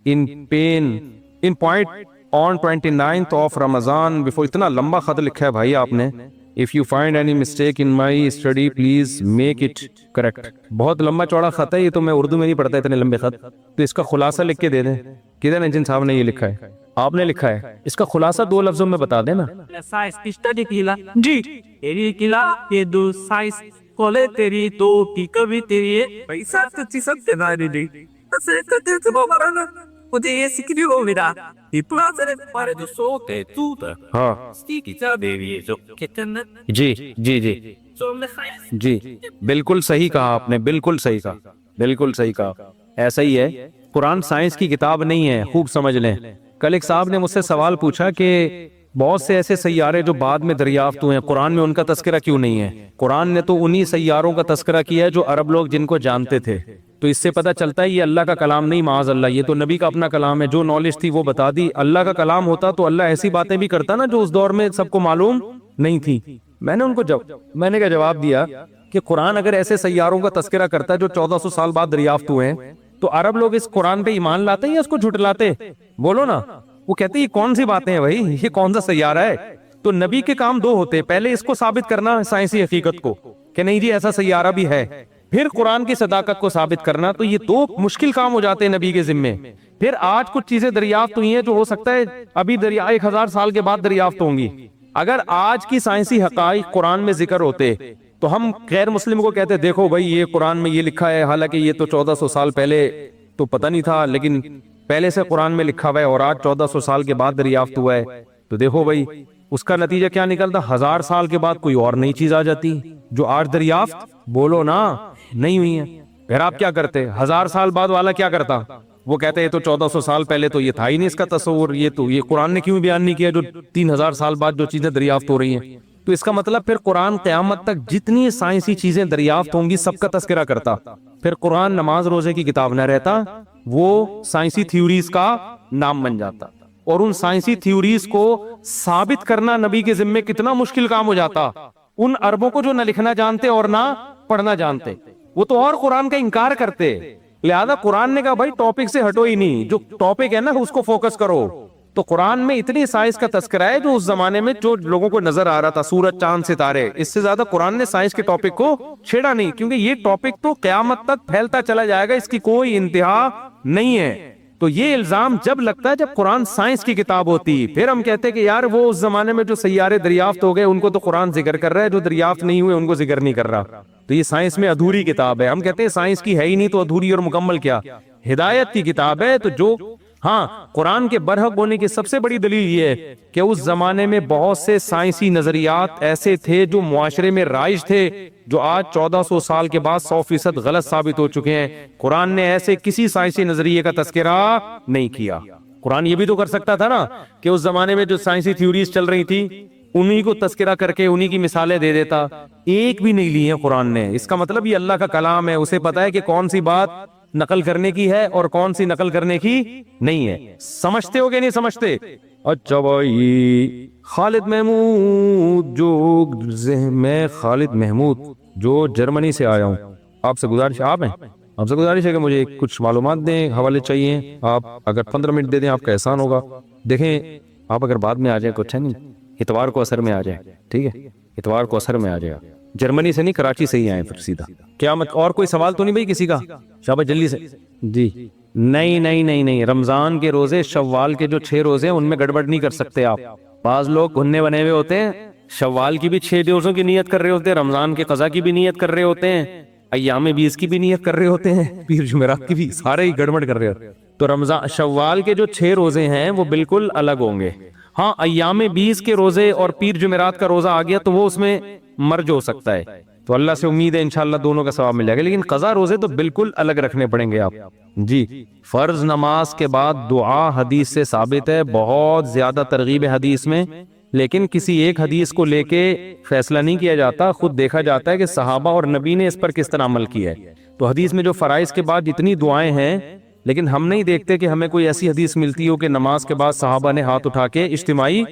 in point on 29th of Ramadan before. اتنا لمبا خط لکھا ہے بھائی آپ نے. If you find any mistake in my study, please make it correct. بہت لمبا چوڑا خط ہے یہ, تو میں اردو میں نہیں پڑھتا اتنے لمبے خط, تو اس کا خلاصہ لکھ کے دے دیں. کدھر ہے جن صاحب نے یہ لکھا ہے؟ آپ نے لکھا ہے, اس کا خلاصہ 2 لفظوں میں بتا دینا. سائنس کی اسٹڈی کیلا جی تیری کیلا یہ دو سائنس کولے تیری تو کی کبھی تیری پیسہ سچی سب سے ناری دی اسے کتے سے بابانا مجھے یہ سکری ہو میرا یہ پلازر پارے جو سوتے تو تا ہاں سٹی کی چا بیوی جو کتن جی جی جی جی بالکل صحیح کہا آپ نے, بالکل صحیح کہا, بالکل صحیح کہا. ایسا ہی ہے, قرآن سائنس کی کتاب نہیں ہے, خوب سمجھ لیں. کل ایک صاحب نے مجھ سے سوال پوچھا کہ بہت سے ایسے سیارے جو بعد میں دریافت ہوئے ہیں, قرآن میں ان کا تذکرہ کیوں نہیں ہے؟ قرآن نے تو انہی سیاروں کا تذکرہ کیا ہے جو عرب لوگ جن کو جانتے تھے. تو اس سے پتہ چلتا ہے یہ اللہ کا کلام نہیں, معاذ اللہ, یہ تو نبی کا اپنا کلام ہے. جو نالج تھی وہ بتا دی. اللہ کا کلام ہوتا تو اللہ ایسی باتیں بھی کرتا نا جو اس دور میں سب کو معلوم نہیں تھی. میں نے ان کو میں نے کیا جواب دیا کہ قرآن اگر ایسے سیاروں کا تذکرہ کرتا ہے جو 1400 سال بعد دریافت ہوئے ہیں, تو عرب لوگ اس قرآن پہ ایمان لاتے یا اس کو جھٹلاتے؟ بولو نا. وہ کہتے یہ کون سی باتیں ہیں بھائی, یہ کون سا سیارہ ہے؟ تو نبی کے کام 2 ہوتے, پہلے اس کو ثابت کرنا سائنسی حقیقت کو کہ نہیں جی ایسا سیارہ بھی ہے, پھر قرآن کی صداقت کو ثابت کرنا. تو یہ 2 مشکل کام ہو جاتے ہیں نبی کے ذمے. پھر آج کچھ چیزیں دریافت ہوئی ہیں جو ہو سکتا ہے ابھی 1000 سال کے بعد دریافت ہوں گی. اگر آج کی سائنسی حقائق قرآن میں ذکر ہوتے تو ہم غیر مسلم کو کہتے دیکھو بھائی یہ قرآن میں یہ لکھا ہے, حالانکہ یہ تو 1400 سال پہلے تو پتہ نہیں تھا, لیکن پہلے سے قرآن میں لکھا ہوا ہے اور آج 1400 سال کے بعد دریافت ہوا ہے. تو دیکھو بھائی اس کا نتیجہ کیا نکلتا, 1000 سال کے بعد کوئی اور نئی چیز آ جاتی جو آج دریافت بولو نا نہیں ہوئی ہے. پھر آپ کیا کرتے؟ 1000 سال بعد والا کیا کرتا؟ وہ کہتے ہیں تو 1400 سال پہلے تو یہ تھا ہی نہیں اس کا تصور, یہ قرآن نے کیوں بیان نہیں کیا جو 3000 سال بعد جو چیزیں دریافت ہو رہی ہیں. تو اس کا مطلب پھر قرآن قیامت تک جتنی سائنسی چیزیں دریافت ہوں گی سب کا تذکرہ کرتا. پھر قرآن نماز روزے کی کتاب نہ رہتا, وہ سائنسی تھیوریز کا نام بن جاتا. اور ان سائنسی تھیوریز کو ثابت کرنا نبی کے ذمے کتنا مشکل کام ہو جاتا. ان عربوں کو جو نہ لکھنا جانتے اور نہ پڑھنا جانتے, وہ تو اور قرآن کا انکار کرتے. لہذا قرآن نے کہا بھائی ٹاپک سے ہٹو ہی نہیں, جو ٹاپک ہے نا اس کو فوکس کرو. تو قرآن میں اتنی سائنس کا تذکرہ ہے جو اس زمانے میں جو لوگوں کو نظر آ رہا تھا، سورج چاند ستارے، اس سے زیادہ قرآن نے سائنس کے ٹاپک کو چھیڑا نہیں، کیونکہ یہ ٹاپک تو قیامت تک پھیلتا چلا جائے گا، اس کی کوئی انتہا نہیں ہے۔ تو یہ الزام جب لگتا ہے جب قرآن سائنس کی کتاب ہوتی، پھر ہم کہتے ہیں کہ یار وہ اس زمانے میں جو سیارے دریافت ہو گئے ان کو تو قرآن ذکر کر رہا ہے، جو دریافت نہیں ہوئے ان کو ذکر نہیں کر رہا، تو یہ سائنس میں ادھوری کتاب ہے۔ ہم کہتے ہیں سائنس کی ہے ہی نہیں تو ادھوری اور مکمل کیا، ہدایت کی کتاب ہے۔ تو جو ہاں قرآن کے برحق ہونے کی سب سے بڑی دلیل یہ ہے کہ اس زمانے میں بہت سے سائنسی نظریات ایسے تھے جو معاشرے میں رائج تھے، جو آج 1400 سال کے بعد 100% غلط ثابت ہو چکے ہیں۔ قرآن نے ایسے کسی سائنسی نظریے کا تذکرہ نہیں کیا۔ قرآن یہ بھی تو کر سکتا تھا نا کہ اس زمانے میں جو سائنسی تھیوریز چل رہی تھی انہی کو تذکرہ کر کے انہی کی مثالیں دے دیتا، ایک بھی نہیں لی ہے قرآن نے۔ اس کا مطلب یہ اللہ کا کلام ہے، اسے پتا ہے کہ کون سی بات نقل کرنے کی ہے اور کون سی نقل کرنے کی نہیں ہے۔ سمجھتے ہو کہ نہیں سمجھتے؟ اچھا بھائی، خالد محمود میں خالد محمود جو جرمنی سے آیا ہوں، آپ سے گزارش ہے کہ مجھے کچھ معلومات دیں، حوالے چاہیے۔ آپ اگر 15 منٹ دے دیں آپ کا احسان ہوگا۔ دیکھیں آپ اگر بعد میں آ جائیں کچھ ہے نہیں، اتوار کو عصر میں آ جائیں، ٹھیک ہے؟ اتوار کو عصر میں آ جائے گا، جرمنی سے نہیں کراچی سے ہی آئے پھر سیدھا۔ کیا اور کوئی سوال تو نہیں بھائی کسی کا؟ شاباش جلدی سے جی۔ نہیں، رمضان کے روزے، شوال کے جو 6 روزے ہیں ان میں گڑبڑ نہیں کر سکتے آپ۔ بعض لوگ گھننے بنے ہوئے ہوتے ہیں، شوال کی بھی 6 روزوں کی نیت کر رہے ہوتے ہیں، رمضان کے قضا کی بھی نیت کر رہے ہوتے ہیں، ایام 20 کی بھی نیت کر رہے ہوتے ہیں، پیر جمعرات کی بھی، سارے ہی گڑبڑ کر رہے ہوتے ہیں۔ تو رمضان شوال کے جو 6 روزے ہیں وہ بالکل الگ ہوں گے۔ ہاں ایام 20 کے روزے اور پیر جمعرات کا روزہ آ گیا تو وہ اس میں مرج ہو سکتا ہے، تو اللہ سے امید ہے انشاءاللہ دونوں کا ثواب مل جائے گا، لیکن قضا روزے تو بالکل الگ رکھنے پڑیں گے آپ۔ جی، فرض نماز کے بعد دعا حدیث سے ثابت ہے، بہت زیادہ ترغیب ہے حدیث میں، لیکن کسی ایک حدیث کو لے کے فیصلہ نہیں کیا جاتا، خود دیکھا جاتا ہے کہ صحابہ اور نبی نے اس پر کس طرح عمل کیا ہے۔ تو حدیث میں جو فرائض کے بعد جتنی دعائیں ہیں، لیکن ہم نہیں دیکھتے کہ ہمیں کوئی ایسی حدیث ملتی ہو کہ نماز کے بعد صحابہ نے ہاتھ اٹھا کے اجتماعی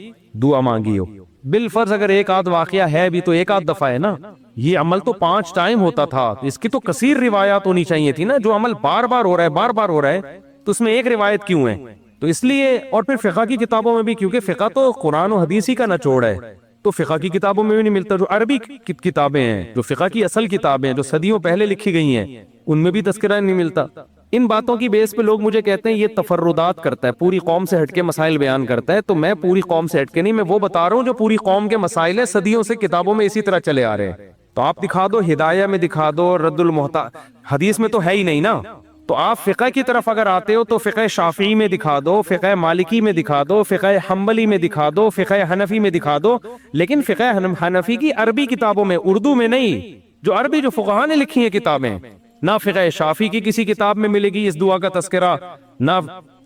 دعا مانگی ہو۔ بالفرض اگر ایک آدھ واقعہ ہے بھی تو ایک آدھ دفعہ ہے نا، یہ عمل تو 5 ٹائم ہوتا تھا، اس کی تو کثیر روایات ہونی چاہیے تھی نا۔ جو عمل بار بار ہو رہا ہے تو اس میں ایک روایت کیوں ہے؟ تو اس لیے، اور پھر فقہ کی کتابوں میں بھی، کیونکہ فقہ تو قرآن و حدیث ہی کا نچوڑ ہے، تو فقہ کی کتابوں میں بھی نہیں ملتا۔ جو عربی کتابیں ہیں، جو فقہ کی اصل کتابیں ہیں جو صدیوں پہلے لکھی گئی ہیں، ان میں بھی تذکرہ نہیں ملتا۔ ان باتوں کی بیس پہ لوگ مجھے کہتے ہیں یہ تفردات کرتا ہے، پوری قوم سے ہٹ کے مسائل بیان کرتا ہے، تو میں پوری قوم سے ہٹ کے نہیں، میں وہ بتا رہا ہوں جو پوری قوم کے مسائل ہیں، صدیوں سے کتابوں میں اسی طرح چلے آ رہے ہیں۔ تو آپ دکھا دو، ہدایہ میں دکھا دو، رد المحتاج، حدیث میں تو ہے ہی نہیں نا۔ تو آپ فقہ کی طرف اگر آتے ہو تو فقہ شافعی میں دکھا دو، فقہ مالکی میں دکھا دو، فقہ حنبلی میں دکھا دو، فقہ حنفی میں دکھا دو، لیکن فقہ حنفی کی عربی کتابوں میں، اردو میں نہیں، جو عربی جو فقہاء نے لکھی ہیں کتابیں، نہ فقہ شافعی کی کسی کتاب میں ملے گی اس دعا کا تذکرہ، نہ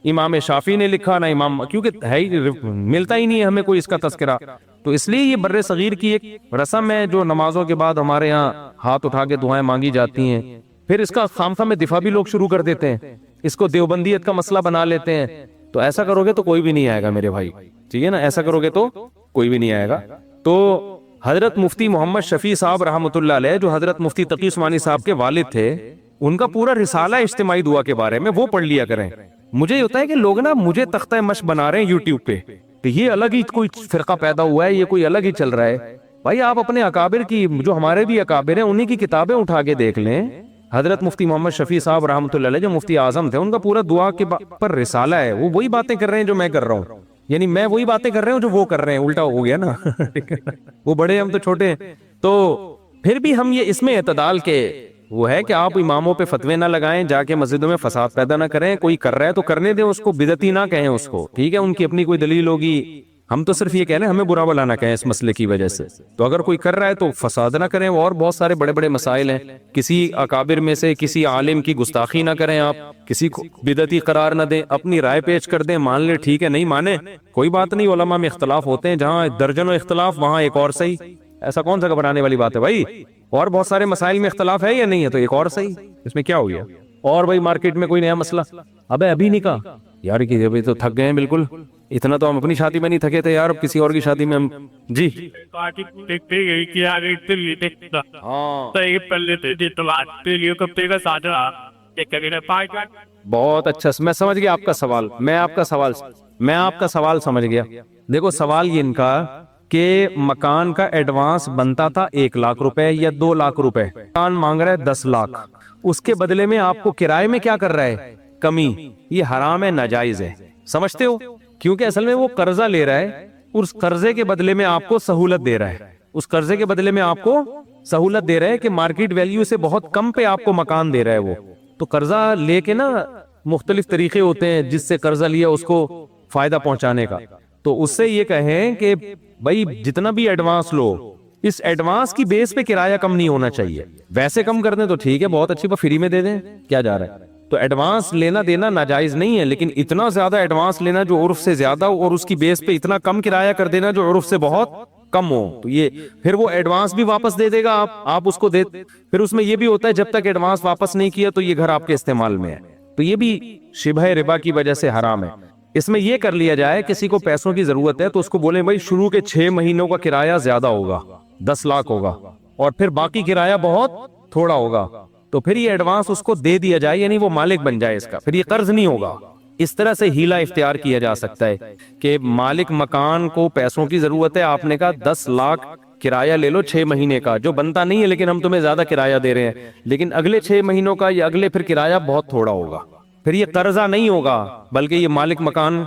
امام شافعی نے لکھا، نہ امام، کیونکہ ہے ہی ملتا ہی نہیں ہے ہمیں کوئی اس کا تذکرہ۔ تو اس لیے یہ بر صغیر کی ایک رسم ہے جو نمازوں کے بعد ہمارے ہاں ہاتھ اٹھا کے دعائیں مانگی جاتی ہیں، پھر اس کا خامخواہ میں دفاع بھی لوگ شروع کر دیتے ہیں، اس کو دیوبندیت کا مسئلہ بنا لیتے ہیں۔ تو ایسا کرو گے تو کوئی بھی نہیں آئے گا میرے بھائی، ٹھیک ہے نا؟ ایسا کرو گے تو کوئی بھی نہیں آئے گا۔ تو حضرت مفتی محمد شفیع صاحب رحمۃ اللہ علیہ، جو حضرت مفتی تقی عثمانی صاحب کے والد تھے، ان کا پورا رسالہ اجتماعی دعا کے بارے میں، وہ پڑھ لیا کریں۔ مجھے یہ ہوتا ہے کہ لوگ نا مجھے تختہ مشق بنا رہے ہیں یوٹیوب پہ کہ یہ الگ ہی کوئی فرقہ پیدا ہوا ہے، یہ کوئی الگ ہی چل رہا ہے۔ بھائی آپ اپنے اکابر کی، جو ہمارے بھی اکابر ہیں، انہی کی کتابیں اٹھا کے دیکھ لیں۔ حضرت مفتی محمد شفیع صاحب رحمۃ اللہ علیہ جو مفتی اعظم تھے، ان کا پورا دعا کے پر رسالہ ہے، وہ وہی باتیں کر رہے ہیں جو میں کر رہا ہوں، یعنی میں وہی باتیں کر رہا ہوں جو وہ کر رہے ہیں، الٹا ہو گیا نا۔ وہ بڑے، ہم تو چھوٹے ہیں۔ تو پھر بھی ہم یہ اس میں اعتدال کے وہ ہے کہ آپ اماموں پہ فتوے نہ لگائیں، جا کے مسجدوں میں فساد پیدا نہ کریں، کوئی کر رہا ہے تو کرنے دیں اس کو، بدعتی نہ کہیں اس کو، ٹھیک ہے؟ ان کی اپنی کوئی دلیل ہوگی، ہم تو صرف یہ کہہ رہے ہیں ہمیں برا بلا نہ کہیں اس مسئلے کی وجہ سے۔ تو اگر کوئی کر رہا ہے تو فساد نہ کریں، اور بہت سارے بڑے بڑے مسائل ہیں، کسی اکابر میں سے کسی عالم کی گستاخی نہ کریں، آپ کسی کو بدعتی قرار نہ دیں، اپنی رائے پیش کر دیں، مان لیں ٹھیک ہے، نہیں مانے کوئی بات نہیں، علماء میں اختلاف ہوتے ہیں، جہاں درجنوں اختلاف وہاں ایک اور صحیح، ایسا کون سا گھبرانے والی بات ہے بھائی؟ اور بہت سارے مسائل میں اختلاف ہے یا نہیں ہے، تو ایک اور صحیح، اس میں کیا ہو گیا؟ اور بھائی مارکیٹ میں کوئی نیا مسئلہ، ابھی نہیں کہا یار کہ ابھی تو تھک گئے ہیں بالکل، اتنا تو ہم اپنی شادی میں نہیں تھکے تھے یار، اب کسی اور کی شادی میں ہم جی بہت اچھا، میں سمجھ گیا آپ کا سوال، میں آپ کا سوال میں آپ کا سوال سمجھ گیا. دیکھو سوال یہ ان کا کہ مکان کا ایڈوانس بنتا تھا 1 لاکھ روپے یا 2 لاکھ روپے, مکان مانگ رہا ہے 10 لاکھ, اس کے بدلے میں آپ کو کرائے میں کیا کر رہا ہے, کمی. یہ حرام ہے, ناجائز ہے, سمجھتے ہو؟ کیونکہ اصل میں وہ قرضہ لے رہا ہے, اس قرضے کے بدلے میں آپ کو سہولت دے رہا ہے, اس قرضے کے بدلے میں آپ کو سہولت دے رہا ہے کہ مارکیٹ ویلیو سے بہت کم پہ آپ کو مکان دے رہا ہے وہ. تو قرضہ لے کے نا مختلف طریقے ہوتے ہیں جس سے قرضہ لیا اس کو فائدہ پہنچانے کا. تو اس سے یہ کہیں کہ بھائی جتنا بھی ایڈوانس لو, اس ایڈوانس کی بیس پہ کرایہ کم نہیں ہونا چاہیے. ویسے کم کر دیں تو ٹھیک ہے, بہت اچھی, فری میں دے دیں, کیا جا رہا ہے. تو ایڈوانس لینا دینا ناجائز نہیں ہے, لیکن اتنا زیادہ ایڈوانس لینا جو عرف سے زیادہ ہو اور اس کی بیس پہ اتنا کم کرایہ کر دینا جو عرف سے بہت کم ہو, تو یہ پھر وہ ایڈوانس بھی واپس دے دے گا, آپ اس کو دے, پھر اس میں یہ بھی ہوتا ہے جب تک ایڈوانس واپس نہیں کیا تو یہ گھر آپ کے استعمال میں ہے. تو یہ بھی شبہ ربا کی وجہ سے حرام ہے. اس میں یہ کر لیا جائے, کسی کو پیسوں کی ضرورت ہے تو اس کو بولیں بھائی شروع کے 6 مہینوں کا کرایہ زیادہ ہوگا, 10 لاکھ ہوگا, اور پھر باقی کرایہ بہت تھوڑا ہوگا, تو پھر یہ ایڈوانس اس کو دے دیا جائے, یعنی وہ مالک بن جائے اس کا, پھر یہ قرض نہیں ہوگا. اس طرح سے ہیلا اختیار کیا جا سکتا ہے کہ مالک مکان کو پیسوں کی ضرورت ہے, آپ نے کہا 10 لاکھ کرایہ لے لو 6 مہینے کا, جو بنتا نہیں ہے لیکن ہم تمہیں زیادہ کرایہ دے رہے ہیں, لیکن اگلے 6 مہینوں کا یا اگلے پھر کرایہ بہت تھوڑا ہوگا. پھر یہ قرضہ نہیں ہوگا بلکہ یہ مالک مکان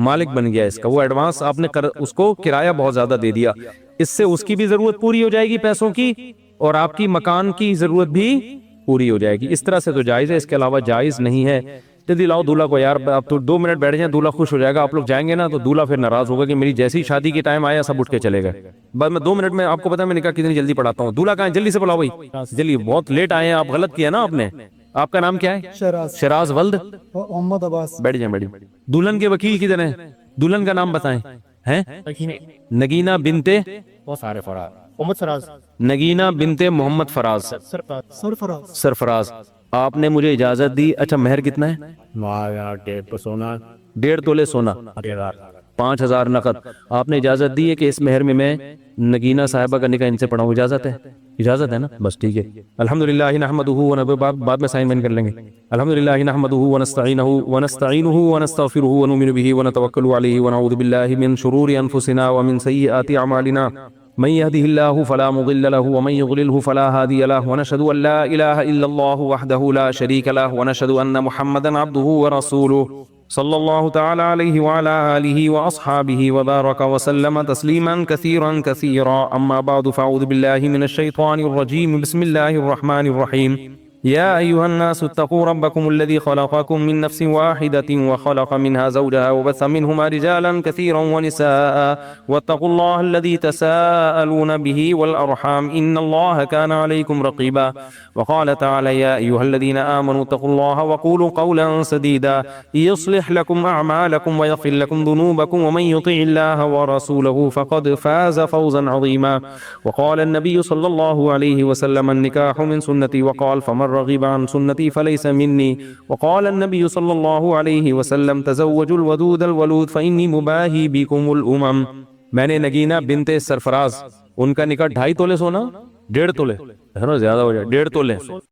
مالک بن گیا اس کا. وہ ایڈوانس آپ نے اس کو کرایہ بہت زیادہ دے دیا, اس سے اس کی بھی ضرورت پوری ہو جائے گی پیسوں کی, اور آپ کی مکان کی ضرورت بھی پوری ہو جائے گی. اس طرح سے تو جائز ہے, اس کے علاوہ جائز نہیں ہے. جلدی لاؤ دولہا کو یار, آپ تو 2 منٹ بیٹھ جائیں, دولہا خوش ہو جائے گا. آپ لوگ جائیں گے نا تو دولہا پھر ناراض ہوگا کہ میری جیسی شادی کی ٹائم آیا سب اٹھ کے چلے گئے. بس میں 2 منٹ میں, آپ کو پتا ہے میں نکاح کتنی جلدی پڑھاتا ہوں. دولہا کہاں ہے, جلدی سے بلاؤ بھائی, جلدی, بہت لیٹ آئے ہیں آپ, غلط کیا نا آپ نے. آپ کا نام کیا ہے؟ شراز ولد محمد عباس. بیٹھ جائیں, بیٹھ جائیں. دلہن کے وکیل کدھر ہیں, دلہن کا نام بتائیں. ہیں نگینہ بنتے محمد فراز. نگینہ بنتے محمد فراز سرفراز. سرفراز. آپ نے مجھے اجازت دی. اچھا مہر کتنا ہے؟ 1.5 تولے سونا, 5,000 نقد. آپ نے اجازت دی ہے کہ اس مہر میں نگینہ صاحبہ کا نکاح ان سے پڑھاؤں, اجازت ہے؟ اجازت ہے نا, بس ٹھیک ہے. الحمدللہ نحمدہ, بعد میں سائن کریں گے. الحمدللہ نحمدہ ونستعینہ ونستغفرہ ونؤمن بہ ونتوکل علیہ ونعوذ باللہ من شرور انفسنا ومن سیئات اعمالنا من يهده الله فلا مضل له ومن يضلله فلا هادي له ونشهد ان لا اله الا الله وحده لا شريك له ونشهد ان محمدا عبده ورسوله صلى الله تعالى عليه وعلى آله وأصحابه وبارك وسلم تسليما كثيرا كثيرا. أما بعد فأعوذ بالله من الشيطان الرجيم. بسم الله الرحمن الرحيم. يا أيها الناس اتقوا ربكم الذي خلقكم من نفس واحدة وخلق منها زوجها وبث منهما رجالا كثيرا ونساء واتقوا الله الذي تساءلون به والأرحام إن الله كان عليكم رقيبا. وقال تعالى يا أيها الذين آمنوا اتقوا الله وقولوا قولا سديدا يصلح لكم أعمالكم ويغفر لكم ذنوبكم ومن يطع الله ورسوله فقد فاز فوزا عظيما. وقال النبي صلى الله عليه وسلم النكاح من سنتي وقال فمن رغب عن سنتي فليس مني. وقال النبي صلى الله عليه وسلم تزوجوا الودود الولود فإني مباهي بكم الأمم. میں نے نگینہ بنت سرفراز, ان کا نکاح 2.5 تولے سونا, 1.5 تولے, زیادہ ہو جائے, 1.5 تولے